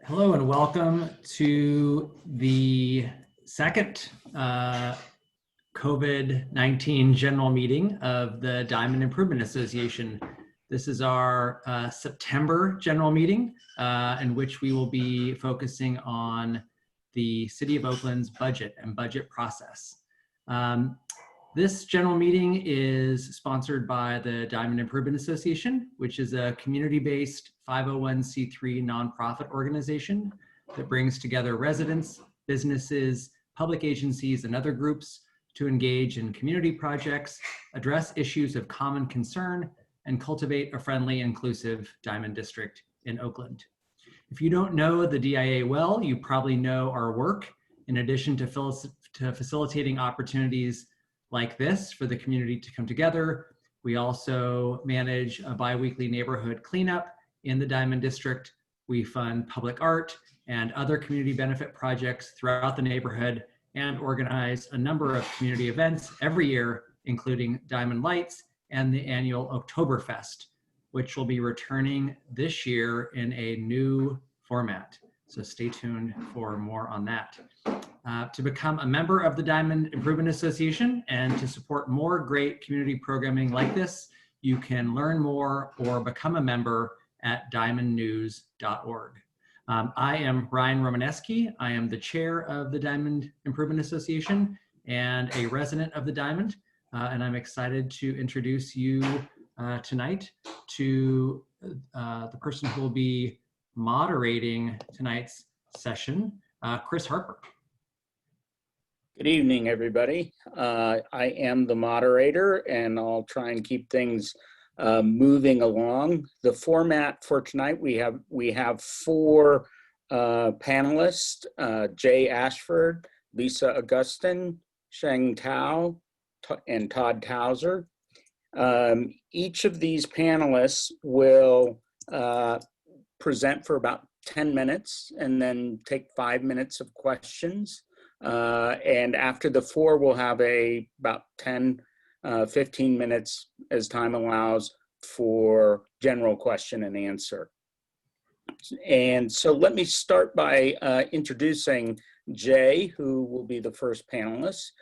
Hello and welcome to the second COVID-19 general meeting of the Dimond Improvement Association. This is our September general meeting in which we will be focusing on the City of Oakland's budget and budget process. This general meeting is sponsored by the Dimond Improvement Association, which is a community-based 501c3 nonprofit organization that brings together residents, businesses, public agencies, and other groups to engage in community projects, address issues of common concern, and cultivate a friendly, inclusive Dimond District in Oakland. If you don't know the DIA well, you probably know our work. In addition to facilitating opportunities like this for the community to come together, we also manage a bi-weekly neighborhood cleanup in the Dimond District. We fund public art and other community benefit projects throughout the neighborhood and organize a number of community events every year, including Dimond Lights and the annual Oktoberfest, which will be returning this year in a new format. So stay tuned for more on that. To become a member of the Dimond Improvement Association and to support more great community programming like this, you can learn more or become a member at dimondnews.org. I am Ryan Romaneski. I am the chair of the Dimond Improvement Association and a resident of the Dimond, and I'm excited to introduce you tonight to the person who will be moderating tonight's session, Chris Harper. Good evening, everybody. I am the moderator, and I'll try and keep things moving along. The format for tonight, we have four panelists: Jay Ashford, Lisa Agustin, Sheng Thao, and Todd Tauzer. Each of these panelists will present for about 10 minutes and then take 5 minutes of questions. And after the four, we'll have about 10, 15 minutes as time allows for general question and answer. And so let me start by introducing Jay, who will be the first panelist.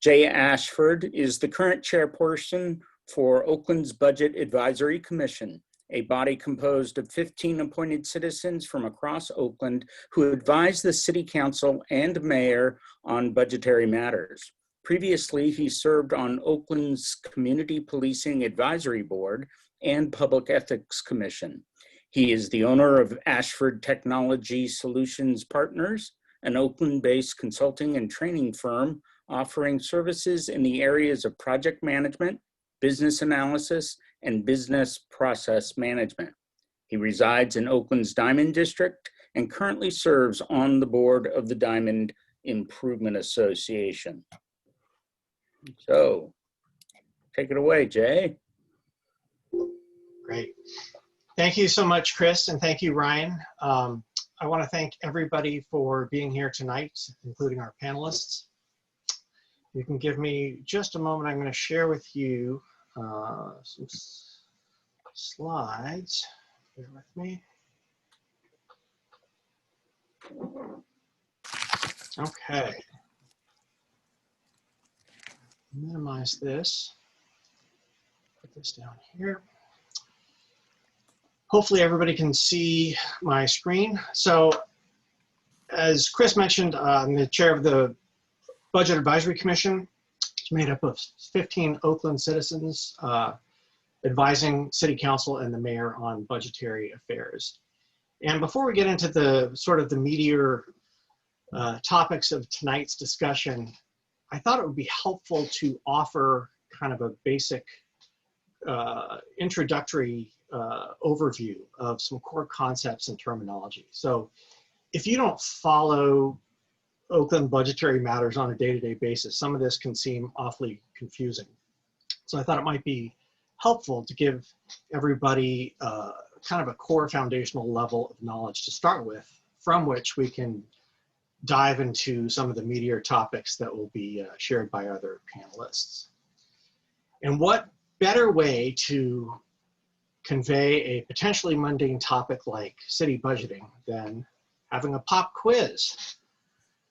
Jay Ashford is the current chairperson for Oakland's Budget Advisory Commission, a body composed of 15 appointed citizens from across Oakland who advise the city council and mayor on budgetary matters. Previously, he served on Oakland's Community Policing Advisory Board and Public Ethics Commission. He is the owner of Ashford Technology Solutions Partners, an Oakland-based consulting and training firm offering services in the areas of project management, business analysis, and business process management. He resides in Oakland's Dimond District and currently serves on the board of the Dimond Improvement Association. So, take it away, Jay. Great. Thank you so much, Chris, and thank you, Ryan. I want to thank everybody for being here tonight, including our panelists. You can give me just a moment. I'm going to share with you some slides. Bear with me. Okay. Minimize this. Put this down here. Hopefully everybody can see my screen. So as Chris mentioned, I'm the chair of the Budget Advisory Commission. It's made up of 15 Oakland citizens advising city council and the mayor on budgetary affairs. And before we get into the sort of the meatier topics of tonight's discussion, I thought it would be helpful to offer kind of a basic introductory overview of some core concepts and terminology. So if you don't follow Oakland budgetary matters on a day-to-day basis, some of this can seem awfully confusing. So I thought it might be helpful to give everybody kind of a core foundational level of knowledge to start with, from which we can dive into some of the meatier topics that will be shared by other panelists. And what better way to convey a potentially mundane topic like city budgeting than having a pop quiz.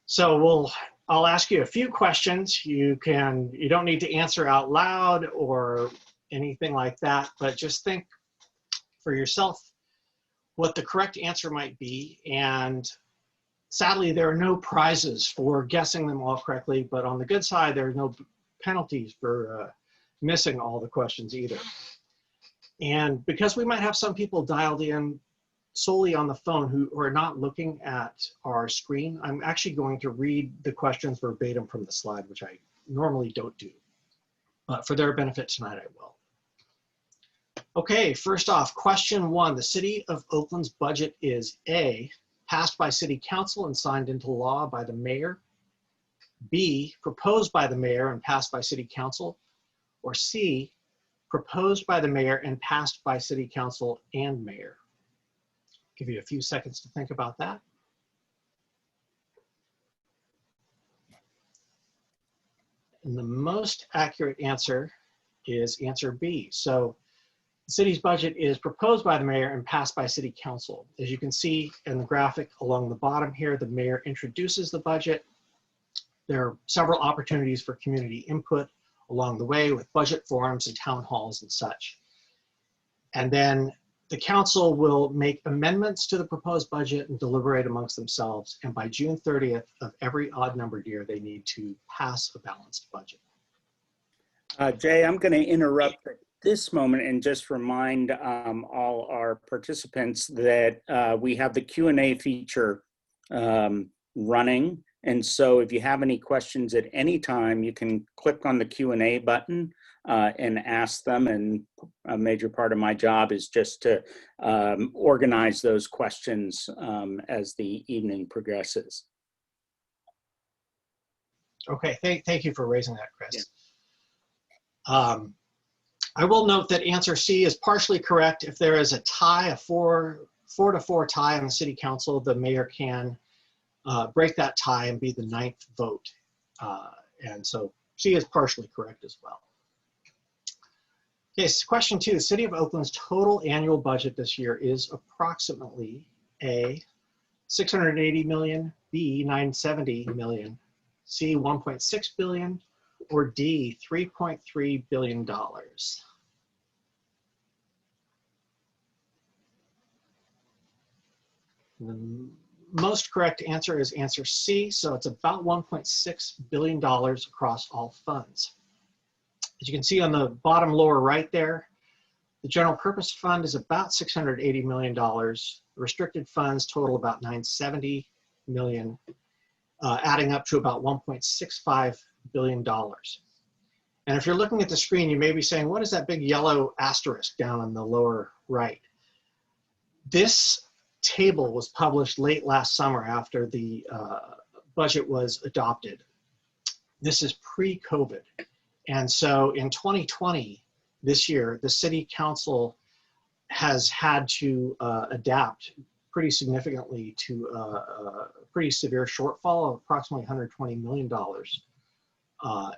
So I'll ask you a few questions. You don't need to answer out loud or anything like that, but just think for yourself what the correct answer might be. And sadly, there are no prizes for guessing them all correctly, but on the good side, there are no penalties for missing all the questions either. And because we might have some people dialed in solely on the phone who are not looking at our screen, I'm actually going to read the questions verbatim from the slide, which I normally don't do. But for their benefit tonight, I will. Okay, first off, question 1. The City of Oakland's budget is A, passed by City Council and signed into law by the mayor, B, proposed by the mayor and passed by City Council, or C, proposed by the mayor and passed by City Council and mayor. Give you a few seconds to think about that. And the most accurate answer is answer B. So the city's budget is proposed by the mayor and passed by City Council. As you can see in the graphic along the bottom here, the mayor introduces the budget. There are several opportunities for community input along the way with budget forums and town halls and such. And then the council will make amendments to the proposed budget and deliberate amongst themselves. And by June 30th of every odd numbered year, they need to pass a balanced budget. Jay, I'm going to interrupt at this moment and just remind all our participants that we have the Q&A feature running. And so if you have any questions at any time, you can click on the Q&A button and ask them. And a major part of my job is just to organize those questions as the evening progresses. Okay, thank you for raising that, Chris. Yeah. I will note that answer C is partially correct. If there is a tie, a 4-4 tie on the City Council, the mayor can break that tie and be the 9th vote. And so C is partially correct as well. Okay, so question 2, the City of Oakland's total annual budget this year is approximately A, 680 million, B, 970 million, C, 1.6 billion, or D, $3.3 billion. The most correct answer is answer C, so it's about $1.6 billion across all funds. As you can see on the bottom lower right there, the general purpose fund is about $680 million. Restricted funds total about $970 million, adding up to about $1.65 billion. And if you're looking at the screen, you may be saying, what is that big yellow asterisk down on the lower right? This table was published late last summer after the budget was adopted. This is pre-COVID. And so in 2020, this year, the City Council has had to adapt pretty significantly to a pretty severe shortfall of approximately $120 million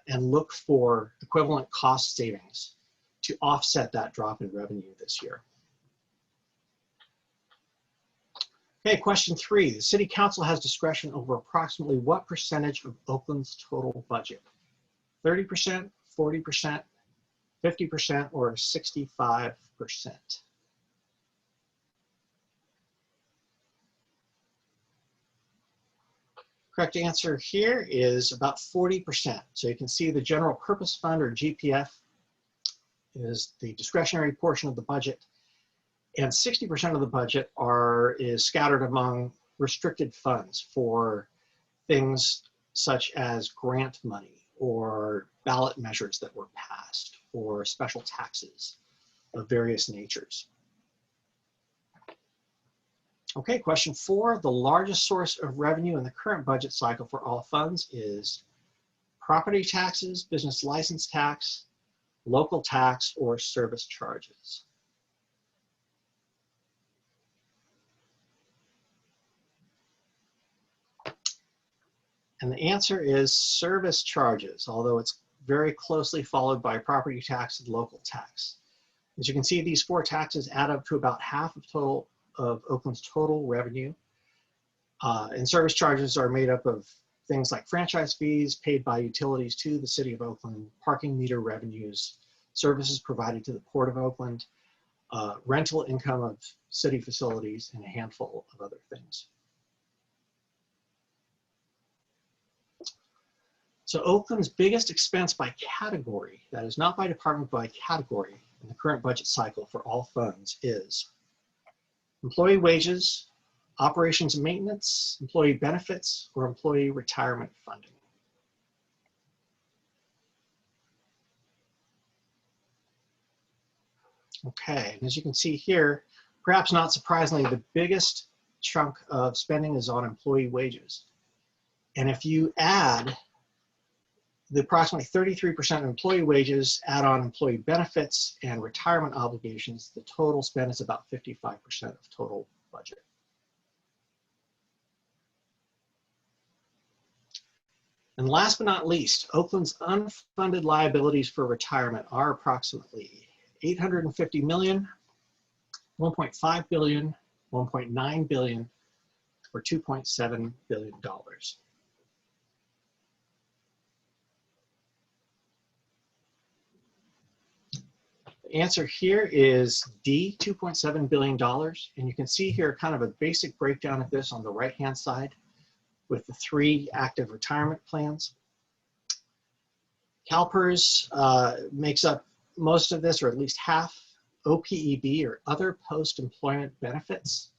and look for equivalent cost savings to offset that drop in revenue this year. Okay, question 3. The City Council has discretion over approximately what percentage of Oakland's total budget? 30%, 40%, 50%, or 65%? Correct answer here is about 40%. So you can see the general purpose fund, or GPF, is the discretionary portion of the budget. And 60% of the budget is scattered among restricted funds for things such as grant money or ballot measures that were passed or special taxes of various natures. Okay, question 4. The largest source of revenue in the current budget cycle for all funds is property taxes, business license tax, local tax, or service charges. And the answer is service charges, although it's very closely followed by property tax and local tax. As you can see, these four taxes add up to about half of Oakland's total revenue. And service charges are made up of things like franchise fees paid by utilities to the City of Oakland, parking meter revenues, services provided to the Port of Oakland, rental income of city facilities, and a handful of other things. So Oakland's biggest expense by category, that is not by department, by category, in the current budget cycle for all funds is employee wages, operations and maintenance, employee benefits, or employee retirement funding. Okay, and as you can see here, perhaps not surprisingly, the biggest chunk of spending is on employee wages. And if you add the approximately 33% of employee wages, add on employee benefits and retirement obligations, the total spend is about 55% of total budget. And last but not least, Oakland's unfunded liabilities for retirement are approximately $850 million, $1.5 billion, $1.9 billion, or $2.7 billion. The answer here is D, $2.7 billion. And you can see here kind of a basic breakdown of this on the right-hand side with the 3 active retirement plans. CalPERS makes up most of this, or at least half. OPEB, or other post-employment benefits,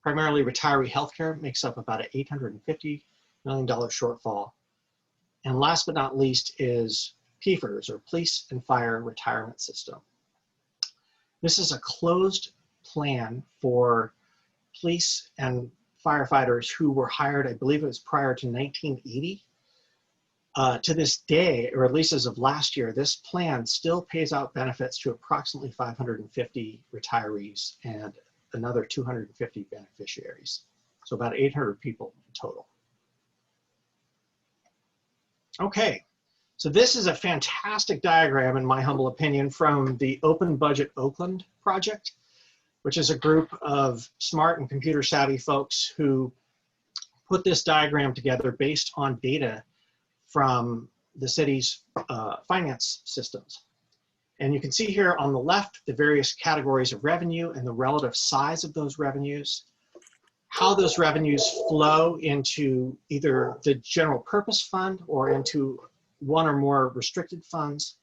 primarily retiree healthcare, makes up about an $850 million shortfall. And last but not least is PFRS, or Police and Fire Retirement System. This is a closed plan for police and firefighters who were hired, I believe it was prior to 1980. To this day, or at least as of last year, this plan still pays out benefits to approximately 550 retirees and another 250 beneficiaries. So about 800 people in total. Okay, so this is a fantastic diagram, in my humble opinion, from the Open Budget Oakland project, which is a group of smart and computer savvy folks who put this diagram together based on data from the city's finance systems. And you can see here on the left the various categories of revenue and the relative size of those revenues, how those revenues flow into either the general purpose fund or into one or more restricted funds,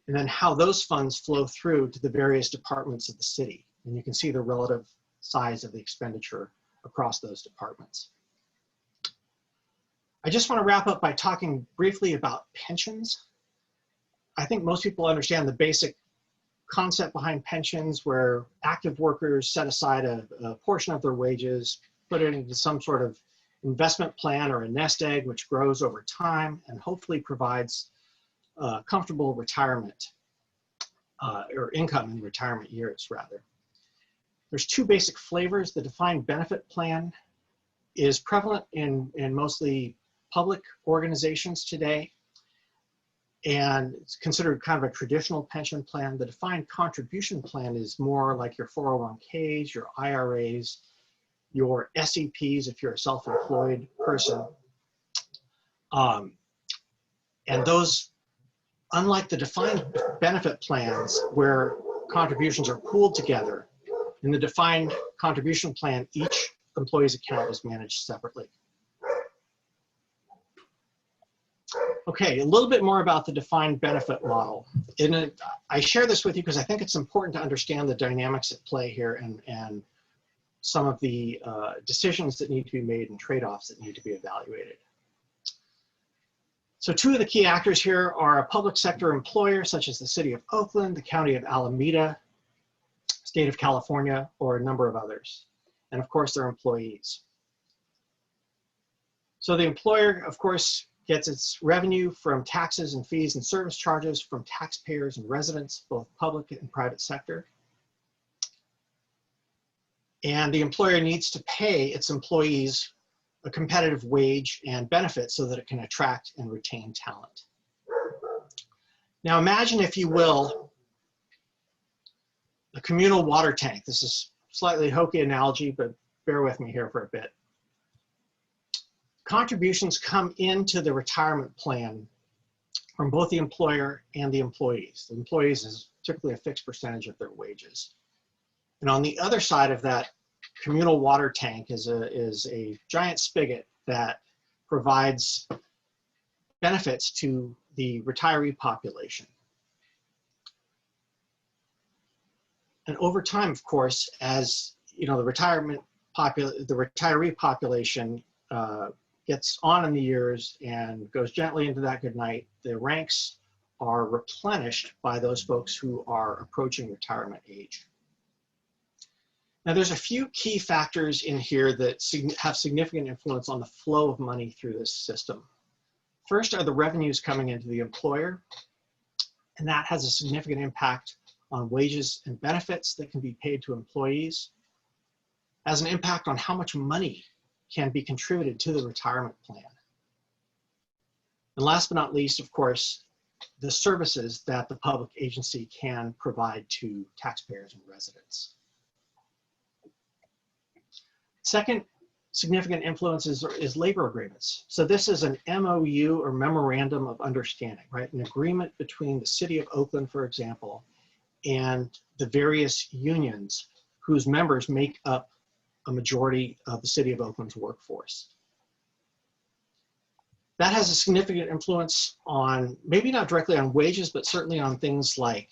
and then how those funds flow through to the various departments of the city. And you can see the relative size of the expenditure across those departments. I just want to wrap up by talking briefly about pensions. I think most people understand the basic concept behind pensions, where active workers set aside a portion of their wages, put it into some sort of investment plan or a nest egg, which grows over time and hopefully provides comfortable retirement or income in retirement years, rather. There's 2 basic flavors. The defined benefit plan is prevalent in mostly public organizations today, and it's considered kind of a traditional pension plan. The defined contribution plan is more like your 401ks, your IRAs, your SEPs if you're a self-employed person. And those, unlike the defined benefit plans where contributions are pooled together, in the defined contribution plan, each employee's account is managed separately. Okay, a little bit more about the defined benefit model. I share this with you because I think it's important to understand the dynamics at play here and some of the decisions that need to be made and trade-offs that need to be evaluated. So 2 of the key actors here are a public sector employer, such as the City of Oakland, the County of Alameda, State of California, or a number of others. And of course, their employees. So the employer, of course, gets its revenue from taxes and fees and service charges from taxpayers and residents, both public and private sector. And the employer needs to pay its employees a competitive wage and benefits so that it can attract and retain talent. Now imagine, if you will, a communal water tank. This is slightly hokey analogy, but bear with me here for a bit. Contributions come into the retirement plan from both the employer and the employees. The employees is typically a fixed percentage of their wages. And on the other side of that communal water tank is a giant spigot that provides benefits to the retiree population. And over time, of course, as you know, the retiree population gets on in the years and goes gently into that good night, the ranks are replenished by those folks who are approaching retirement age. Now, there's a few key factors in here that have significant influence on the flow of money through this system. First are the revenues coming into the employer, and that has a significant impact on wages and benefits that can be paid to employees, has an impact on how much money can be contributed to the retirement plan. And last but not least, of course, the services that the public agency can provide to taxpayers and residents. Second significant influence is labor agreements. So this is an MOU, or Memorandum of Understanding, right? An agreement between the City of Oakland, for example, and the various unions whose members make up a majority of the City of Oakland's workforce. That has a significant influence on, maybe not directly on wages, but certainly on things like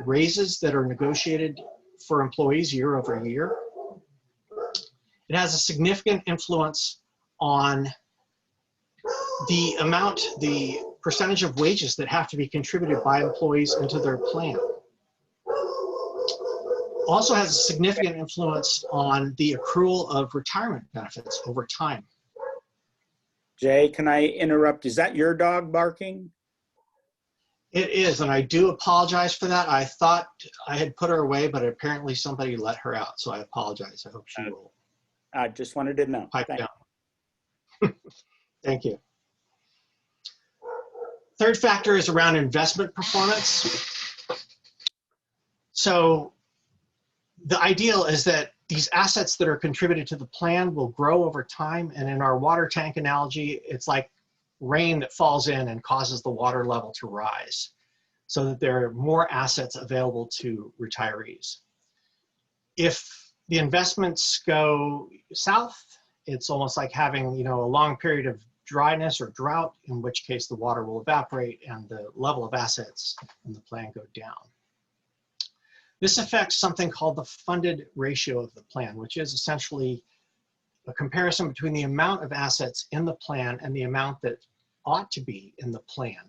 raises that are negotiated for employees year over year. It has a significant influence on the percentage of wages that have to be contributed by employees into their plan. Also has a significant influence on the accrual of retirement benefits over time. Jay, can I interrupt? Is that your dog barking? It is, and I do apologize for that. I thought I had put her away, but apparently somebody let her out, so I apologize. I hope she will. I just wanted to know. Pipe down. Thank you. Third factor is around investment performance. So the ideal is that these assets that are contributed to the plan will grow over time. And in our water tank analogy, it's like rain that falls in and causes the water level to rise, so that there are more assets available to retirees. If the investments go south, it's almost like having, you know, a long period of dryness or drought, in which case the water will evaporate and the level of assets in the plan go down. This affects something called the funded ratio of the plan, which is essentially a comparison between the amount of assets in the plan and the amount that ought to be in the plan,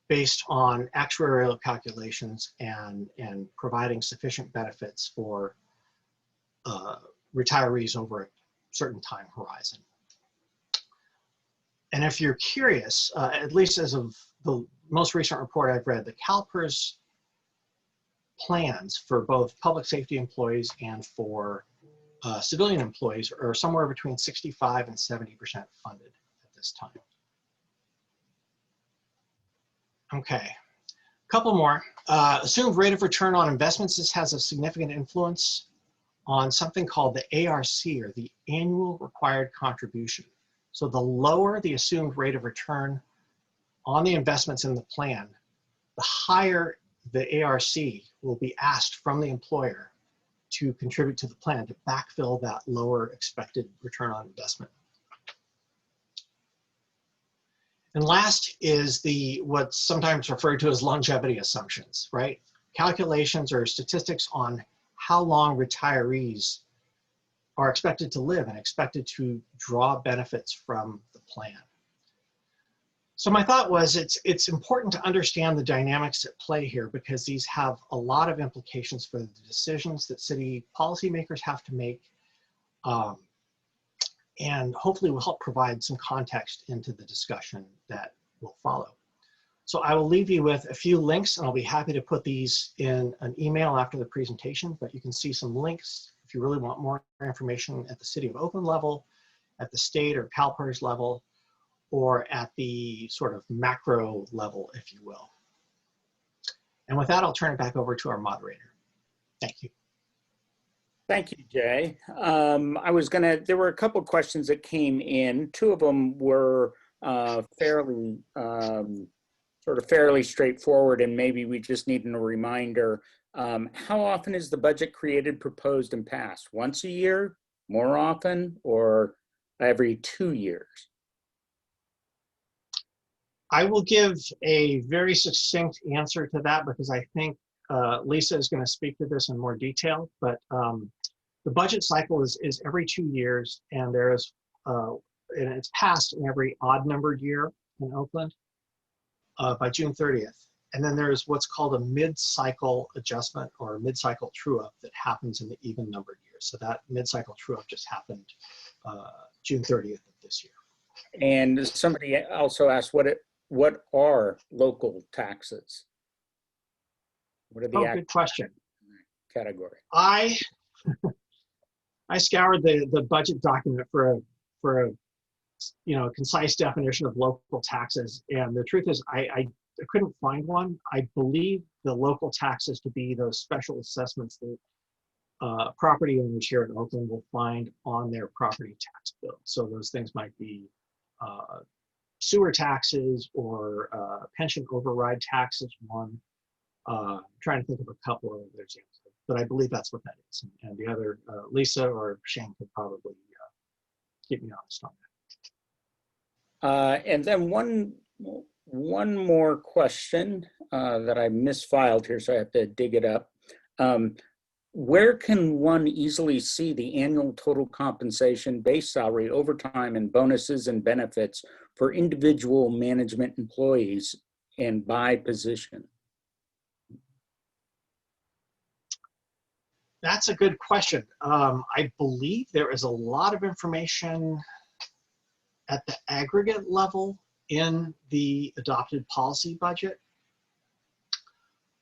based on actuarial calculations and providing sufficient benefits for retirees over a certain time horizon. And if you're curious, at least as of the most recent report I've read, the CalPERS plans for both public safety employees and for civilian employees are somewhere between 65 and 70% funded at this time. Okay, a couple more. Assumed rate of return on investments. This has a significant influence on something called the ARC, or the annual required contribution. So the lower the assumed rate of return on the investments in the plan, the higher the ARC will be asked from the employer to contribute to the plan to backfill that lower expected return on investment. And last is what's sometimes referred to as longevity assumptions, right? Calculations or statistics on how long retirees are expected to live and expected to draw benefits from the plan. So my thought was it's important to understand the dynamics at play here, because these have a lot of implications for the decisions that city policymakers have to make, and hopefully will help provide some context into the discussion that will follow. So I will leave you with a few links, and I'll be happy to put these in an email after the presentation, but you can see some links if you really want more information at the City of Oakland level, at the state or CalPERS level, or at the sort of macro level, if you will. And with that, I'll turn it back over to our moderator. Thank you. Thank you, Jay. There were a couple of questions that came in. Two of them were fairly straightforward, and maybe we just need a reminder. How often is the budget created, proposed, and passed? Once a year, more often, or every 2 years? I will give a very succinct answer to that because I think Lisa is going to speak to this in more detail, but the budget cycle is every 2 years, and and it's passed in every odd numbered year in Oakland by June 30th. And then there's what's called a mid-cycle adjustment or a mid-cycle true-up that happens in the even numbered years. So that mid-cycle true-up just happened June 30th of this year. And somebody also asked, what are local taxes? What are the good question. Category? I scoured the budget document for a concise definition of local taxes, and the truth is I couldn't find one. I believe the local taxes to be those special assessments that property owners here in Oakland will find on their property tax bill. So those things might be sewer taxes or pension override taxes. One. I'm trying to think of a couple of other examples, but I believe that's what that is. And the other, Lisa or Sheng could probably keep me honest on that. And then one more question that I misfiled here, so I have to dig it up. Where can one easily see the annual total compensation, base salary, overtime, and bonuses and benefits for individual management employees and by position? That's a good question. I believe there is a lot of information at the aggregate level in the adopted policy budget.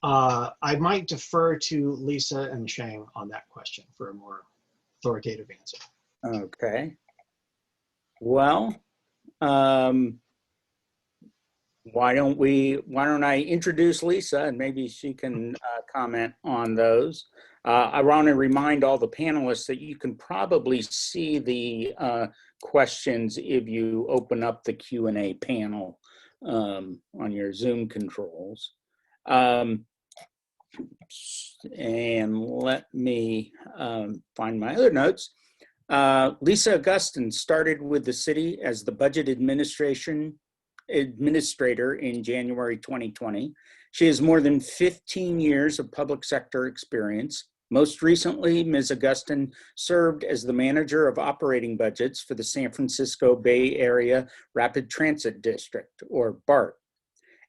I might defer to Lisa and Sheng on that question for a more authoritative answer. Okay. Well, why don't I introduce Lisa and maybe she can comment on those. I want to remind all the panelists that you can probably see the questions if you open up the Q&A panel on your Zoom controls. And let me find my other notes. Lisa Agustin started with the city as the budget administrator in January 2020. She has more than 15 years of public sector experience. Most recently, Ms. Agustin served as the manager of operating budgets for the San Francisco Bay Area Rapid Transit District, or BART.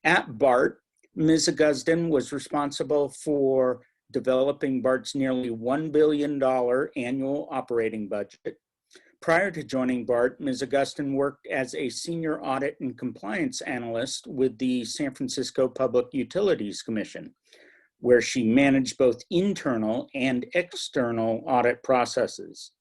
At BART, Ms. Agustin was responsible for developing BART's nearly $1 billion annual operating budget. Prior to joining BART, Ms. Agustin worked as a senior audit and compliance analyst with the San Francisco Public Utilities Commission, where she managed both internal and external audit processes.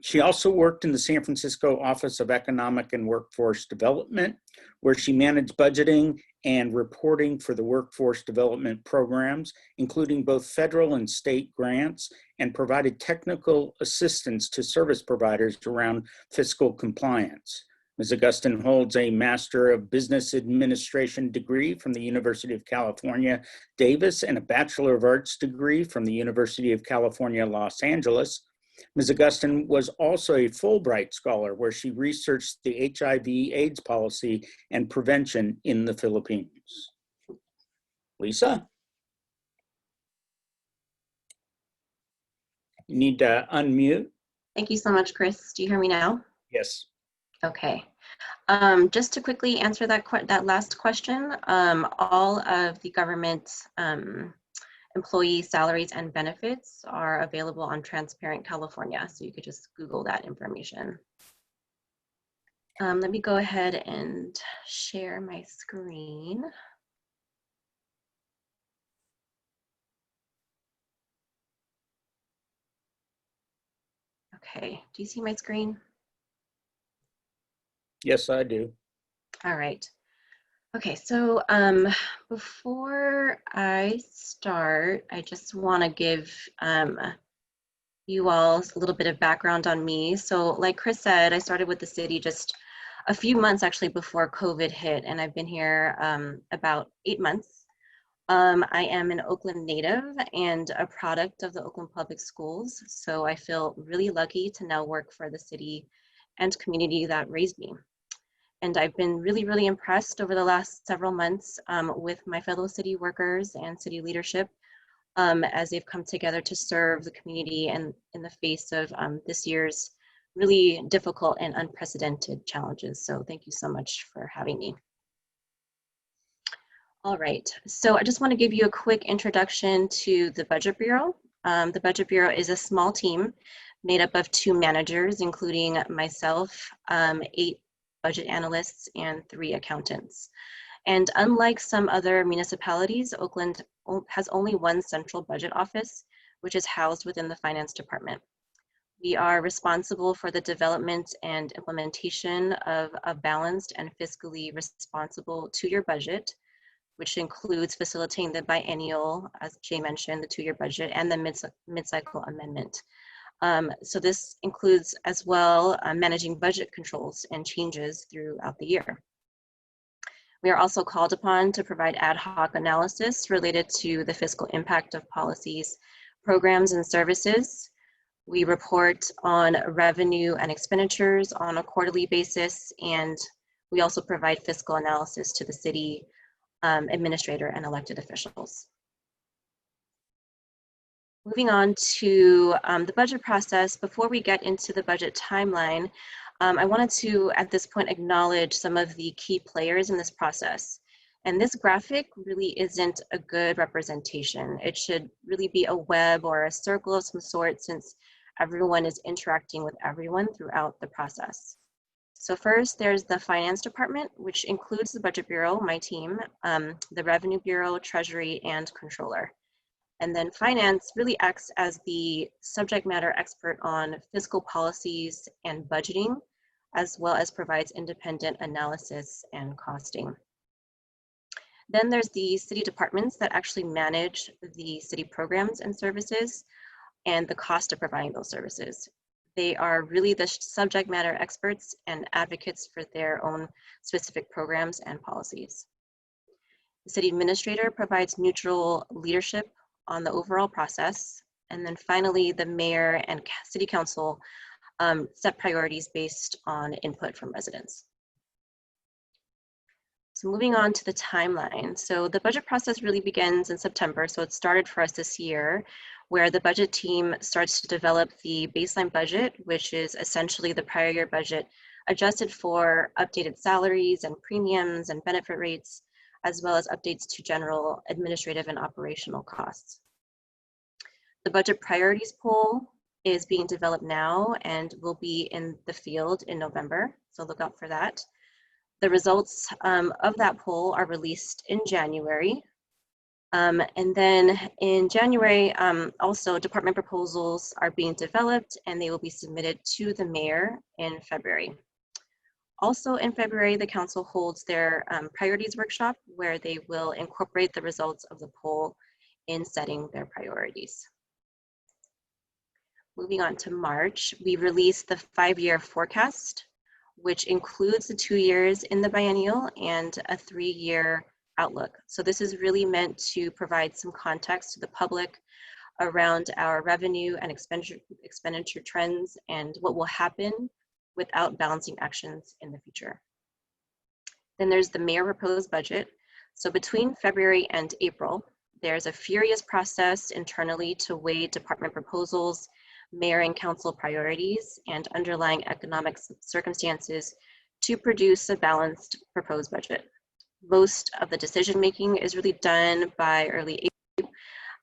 She also worked in the San Francisco Office of Economic and Workforce Development, where she managed budgeting and reporting for the workforce development programs, including both federal and state grants, and provided technical assistance to service providers around fiscal compliance. Ms. Agustin holds a Master of Business Administration degree from the University of California, Davis, and a Bachelor of Arts degree from the University of California, Los Angeles. Ms. Agustin was also a Fulbright Scholar, where she researched the HIV/AIDS policy and prevention in the Philippines. Lisa? You need to unmute. Thank you so much, Chris. Do you hear me now? Yes. Okay. Just to quickly answer that last question, all of the government employee salaries and benefits are available on Transparent California, so you could just Google that information. Let me go ahead and share my screen. Okay, do you see my screen? Yes, I do. All right. Okay, so before I start, I just want to give you all a little bit of background on me. So like Chris said, I started with the city just a few months actually before COVID hit, and I've been here about 8 months. I am an Oakland native and a product of the Oakland Public Schools, so I feel really lucky to now work for the city and community that raised me. And I've been really, really impressed over the last several months with my fellow city workers and city leadership as they've come together to serve the community and in the face of this year's really difficult and unprecedented challenges. So thank you so much for having me. All right, so I just want to give you a quick introduction to the Budget Bureau. The Budget Bureau is a small team made up of 2 managers, including myself, 8 budget analysts, and 3 accountants. And unlike some other municipalities, Oakland has only one central budget office, which is housed within the finance department. We are responsible for the development and implementation of a balanced and fiscally responsible 2-year budget, which includes facilitating the biennial, as Jay mentioned, the 2-year budget, and the mid-cycle amendment. So this includes as well managing budget controls and changes throughout the year. We are also called upon to provide ad hoc analysis related to the fiscal impact of policies, programs, and services. We report on revenue and expenditures on a quarterly basis, and we also provide fiscal analysis to the city administrator and elected officials. Moving on to the budget process, before we get into the budget timeline, I wanted to, at this point, acknowledge some of the key players in this process. And this graphic really isn't a good representation. It should really be a web or a circle of some sort, since everyone is interacting with everyone throughout the process. So first, there's the Finance Department, which includes the Budget Bureau, my team, the Revenue Bureau, Treasury, and Controller. And then Finance really acts as the subject matter expert on fiscal policies and budgeting, as well as provides independent analysis and costing. Then there's the city departments that actually manage the city programs and services and the cost of providing those services. They are really the subject matter experts and advocates for their own specific programs and policies. The city administrator provides neutral leadership on the overall process. And then finally, the mayor and city council set priorities based on input from residents. So moving on to the timeline. So the budget process really begins in September. So it started for us this year, where the budget team starts to develop the baseline budget, which is essentially the prior year budget adjusted for updated salaries and premiums and benefit rates, as well as updates to general administrative and operational costs. The budget priorities poll is being developed now and will be in the field in November, so look out for that. The results of that poll are released in January. And then in January, also department proposals are being developed and they will be submitted to the mayor in February. Also in February, the council holds their priorities workshop where they will incorporate the results of the poll in setting their priorities. Moving on to March, we released the 5-year forecast, which includes the 2 years in the biennial and a 3-year outlook. So this is really meant to provide some context to the public around our revenue and expenditure trends and what will happen without balancing actions in the future. Then there's the mayor proposed budget. So between February and April, there's a furious process internally to weigh department proposals, mayor and council priorities, and underlying economic circumstances to produce a balanced proposed budget. Most of the decision-making is really done by early April,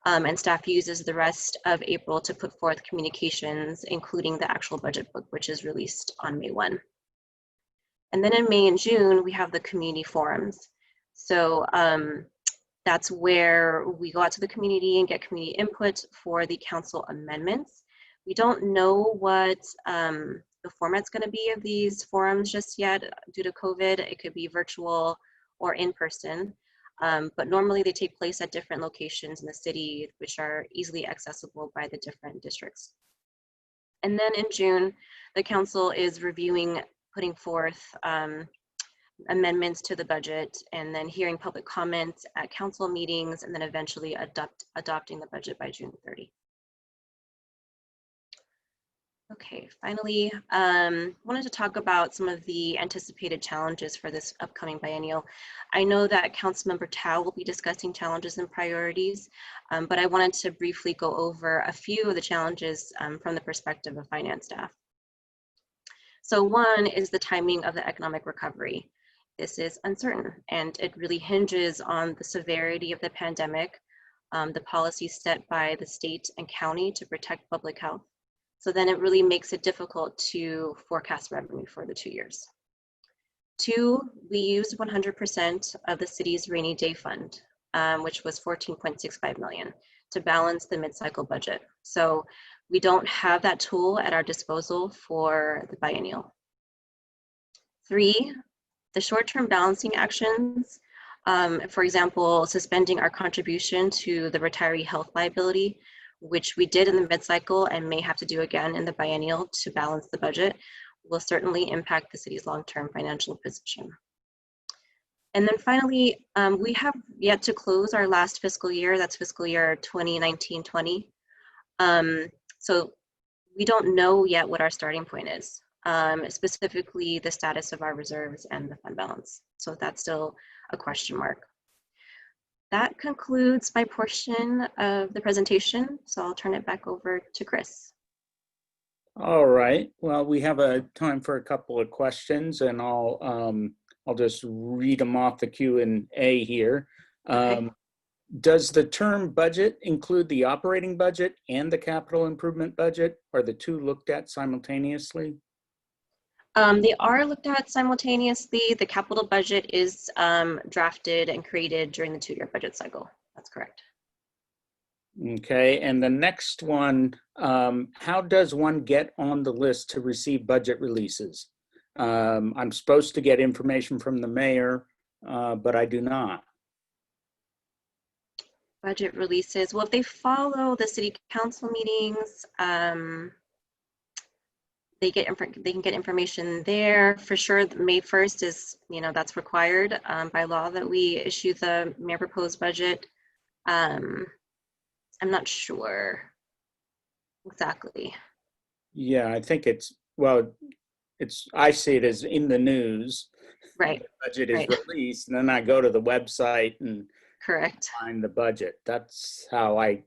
and staff uses the rest of April to put forth communications, including the actual budget book, which is released on May 1. And then in May and June, we have the community forums. So that's where we go out to the community and get community input for the council amendments. We don't know what the format's going to be of these forums just yet due to COVID. It could be virtual or in person. But normally they take place at different locations in the city, which are easily accessible by the different districts. And then in June, the council is reviewing, putting forth amendments to the budget, and then hearing public comments at council meetings, and then eventually adopting the budget by June 30. Okay, finally, wanted to talk about some of the anticipated challenges for this upcoming biennial. I know that Councilmember Thao will be discussing challenges and priorities, but I wanted to briefly go over a few of the challenges from the perspective of finance staff. So one is the timing of the economic recovery. This is uncertain, and it really hinges on the severity of the pandemic, the policies set by the state and county to protect public health. So then it really makes it difficult to forecast revenue for the 2 years. Two, we used 100% of the city's rainy day fund, which was 14.65 million, to balance the mid-cycle budget. So we don't have that tool at our disposal for the biennial. Three, the short-term balancing actions, for example, suspending our contribution to the retiree health liability, which we did in the mid-cycle and may have to do again in the biennial to balance the budget, will certainly impact the city's long-term financial position. And then finally, we have yet to close our last fiscal year, that's fiscal year 2019-20. So we don't know yet what our starting point is, specifically the status of our reserves and the fund balance. So that's still a question mark. That concludes my portion of the presentation, so I'll turn it back over to Chris. All right. Well, we have a time for a couple of questions, and I'll just read them off the Q&A here. Okay. Does the term budget include the operating budget and the capital improvement budget? Are the two looked at simultaneously? They are looked at simultaneously. The capital budget is drafted and created during the 2-year budget cycle. That's correct. Okay, and the next one, how does one get on the list to receive budget releases? I'm supposed to get information from the mayor, but I do not. Budget releases. Well, if they follow the city council meetings, they can get information there for sure. May 1st is, that's required by law that we issue the mayor proposed budget. I'm not sure exactly. Yeah, I think I see it as in the news. Right. The budget is released, and then I go to the website and correct. Find the budget. That's how I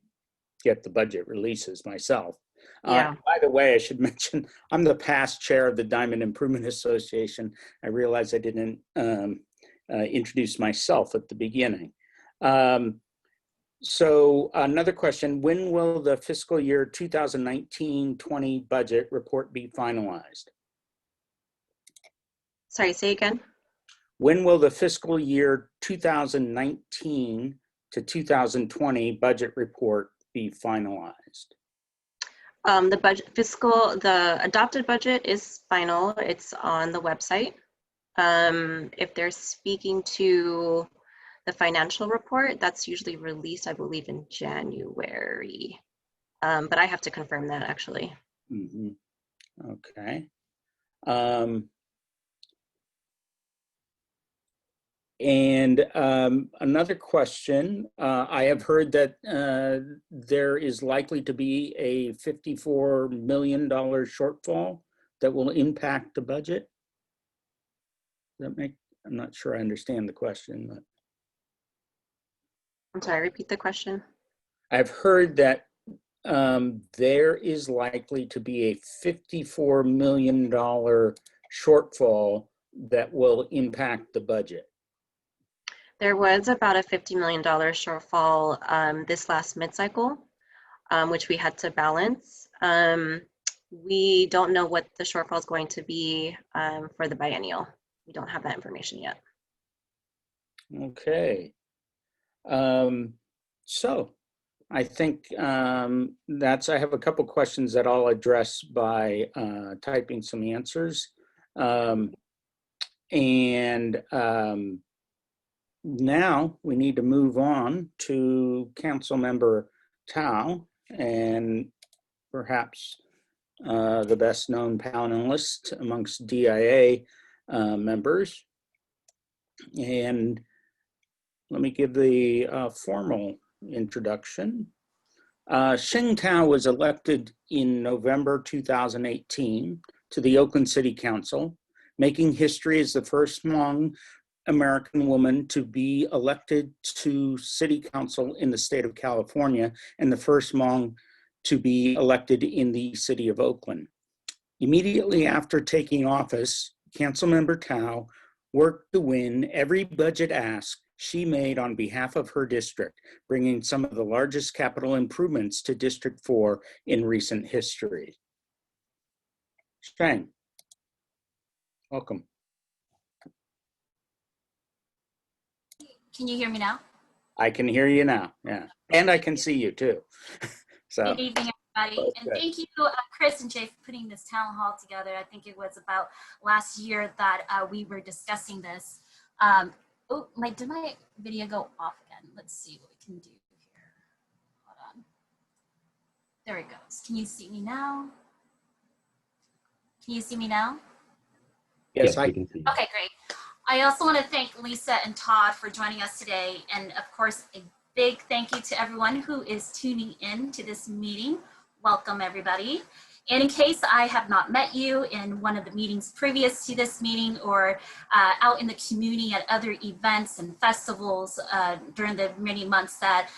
get the budget releases myself. Yeah. By the way, I should mention, I'm the past chair of the Dimond Improvement Association. I realized I didn't introduce myself at the beginning. So another question, when will the fiscal year 2019-20 budget report be finalized? Sorry, say again. When will the fiscal year 2019 to 2020 budget report be finalized? The adopted budget is final. It's on the website. If they're speaking to the financial report, that's usually released, I believe, in January. But I have to confirm that actually. Mm-hmm. Okay. And another question, I have heard that there is likely to be a $54 million shortfall that will impact the budget. Does that make, I'm not sure I understand the question. But I'm sorry, repeat the question. I've heard that there is likely to be a $54 million shortfall that will impact the budget. There was about a $50 million shortfall this last mid-cycle, which we had to balance. We don't know what the shortfall is going to be for the biennial. We don't have that information yet. Okay. So I think I have a couple questions that I'll address by typing some answers. Now we need to move on to Councilmember Thao, and perhaps the best known panelist amongst DIA members. And let me give the formal introduction. Sheng Thao was elected in November 2018 to the Oakland City Council, making history as the first Hmong American woman to be elected to City Council in the state of California and the first Hmong to be elected in the City of Oakland. Immediately after taking office, Councilmember Thao worked to win every budget ask she made on behalf of her district, bringing some of the largest capital improvements to District 4 in recent history. Sheng, welcome. Can you hear me now? I can hear you now, yeah. And I can see you too. So, good evening, everybody. And thank you, Chris and Jay, for putting this town hall together. I think it was about last year that we were discussing this. Oh, did my video go off again? Let's see what we can do here. Hold on. There it goes. Can you see me now? Can you see me now? yes, I can see. Okay, great. I also want to thank Lisa and Todd for joining us today. And of course, a big thank you to everyone who is tuning in to this meeting. Welcome, everybody. And in case I have not met you in one of the meetings previous to this meeting or out in the community at other events and festivals during the many months that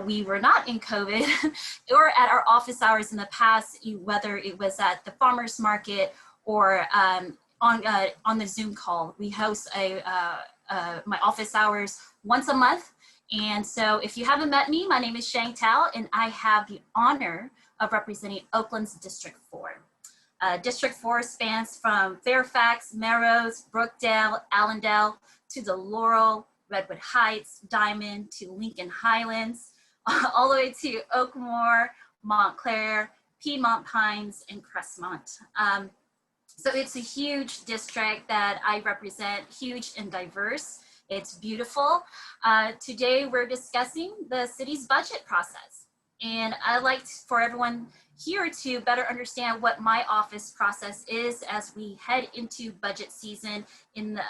we were not in COVID or at our office hours in the past, whether it was at the farmer's market or on the Zoom call. We host my office hours once a month. And so if you haven't met me, my name is Sheng Thao, and I have the honor of representing Oakland's District 4. District 4 spans from Fairfax, Melrose, Brookdale, Allendale, to the Laurel, Redwood Heights, Dimond, to Lincoln Highlands, all the way to Oakmore, Montclair, Piedmont Pines, and Crestmont. So it's a huge district that I represent, huge and diverse. It's beautiful. Today we're discussing the city's budget process. And I'd like for everyone here to better understand what my office process is as we head into budget season in the,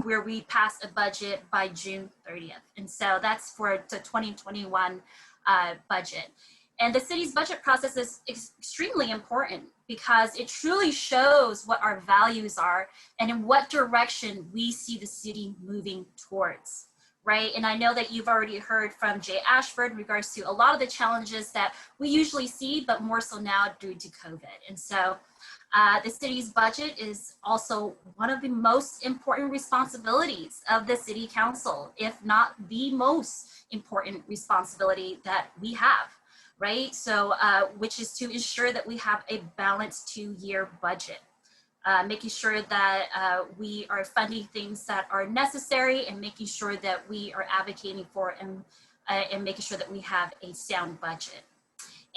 where we pass a budget by June 30th. And so that's for the 2021 budget. And the city's budget process is extremely important because it truly shows what our values are and in what direction we see the city moving towards, right? And I know that you've already heard from Jay Ashford in regards to a lot of the challenges that we usually see, but more so now due to COVID. And so the city's budget is also one of the most important responsibilities of the city council, if not the most important responsibility that we have. Right, so which is to ensure that we have a balanced 2-year budget, making sure that we are funding things that are necessary and making sure that we are advocating for and making sure that we have a sound budget.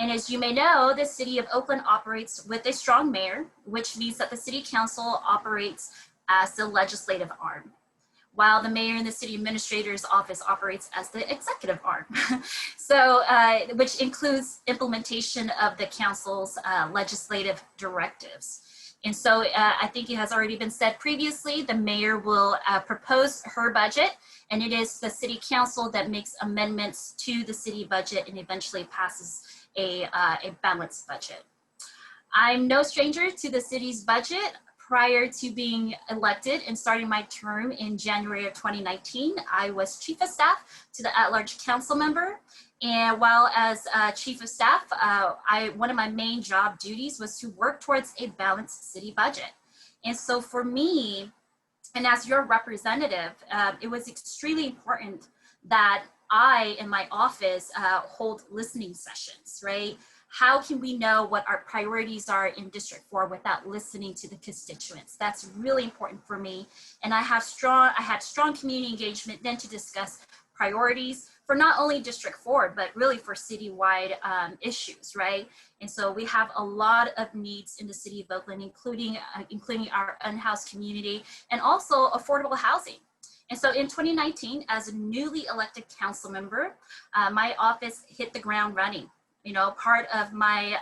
And as you may know, the City of Oakland operates with a strong mayor, which means that the City Council operates as the legislative arm, while the mayor and the city administrator's office operates as the executive arm. So, which includes implementation of the council's legislative directives. And so I think it has already been said previously, the mayor will propose her budget, and it is the city council that makes amendments to the city budget and eventually passes a balanced budget. I'm no stranger to the city's budget. Prior to being elected and starting my term in January of 2019, I was chief of staff to the at-large council member. And while as chief of staff, one of my main job duties was to work towards a balanced city budget. And so for me, and as your representative, it was extremely important that I in my office hold listening sessions, right? How can we know what our priorities are in District 4 without listening to the constituents? That's really important for me. And I had strong community engagement then to discuss priorities for not only District 4, but really for citywide issues, right? And so we have a lot of needs in the city of Oakland, including our unhoused community and also affordable housing. And so in 2019, as a newly elected council member, my office hit the ground running. You know, part of my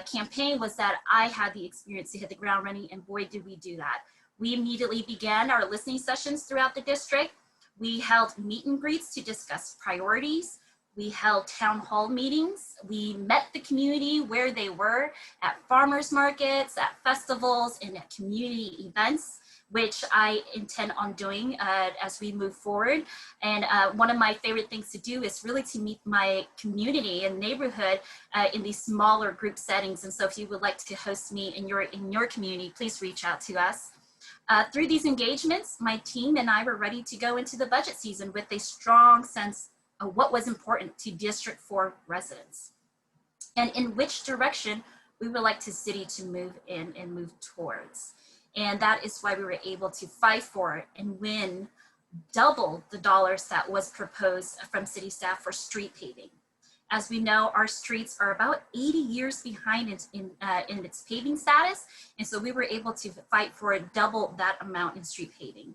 campaign was that I had the experience to hit the ground running, and boy, did we do that. We immediately began our listening sessions throughout the district. We held meet and greets to discuss priorities. We held town hall meetings. We met the community where they were, at farmers markets, at festivals, and at community events, which I intend on doing as we move forward. And one of my favorite things to do is really to meet my community and neighborhood in these smaller group settings. And so if you would like to host me in your community, please reach out to us. Through these engagements, my team and I were ready to go into the budget season with a strong sense of what was important to District 4 residents and in which direction we would like the city to move in and move towards. And that is why we were able to fight for and win double the dollars that was proposed from city staff for street paving. As we know, our streets are about 80 years behind in its paving status. And so we were able to fight for double that amount in street paving.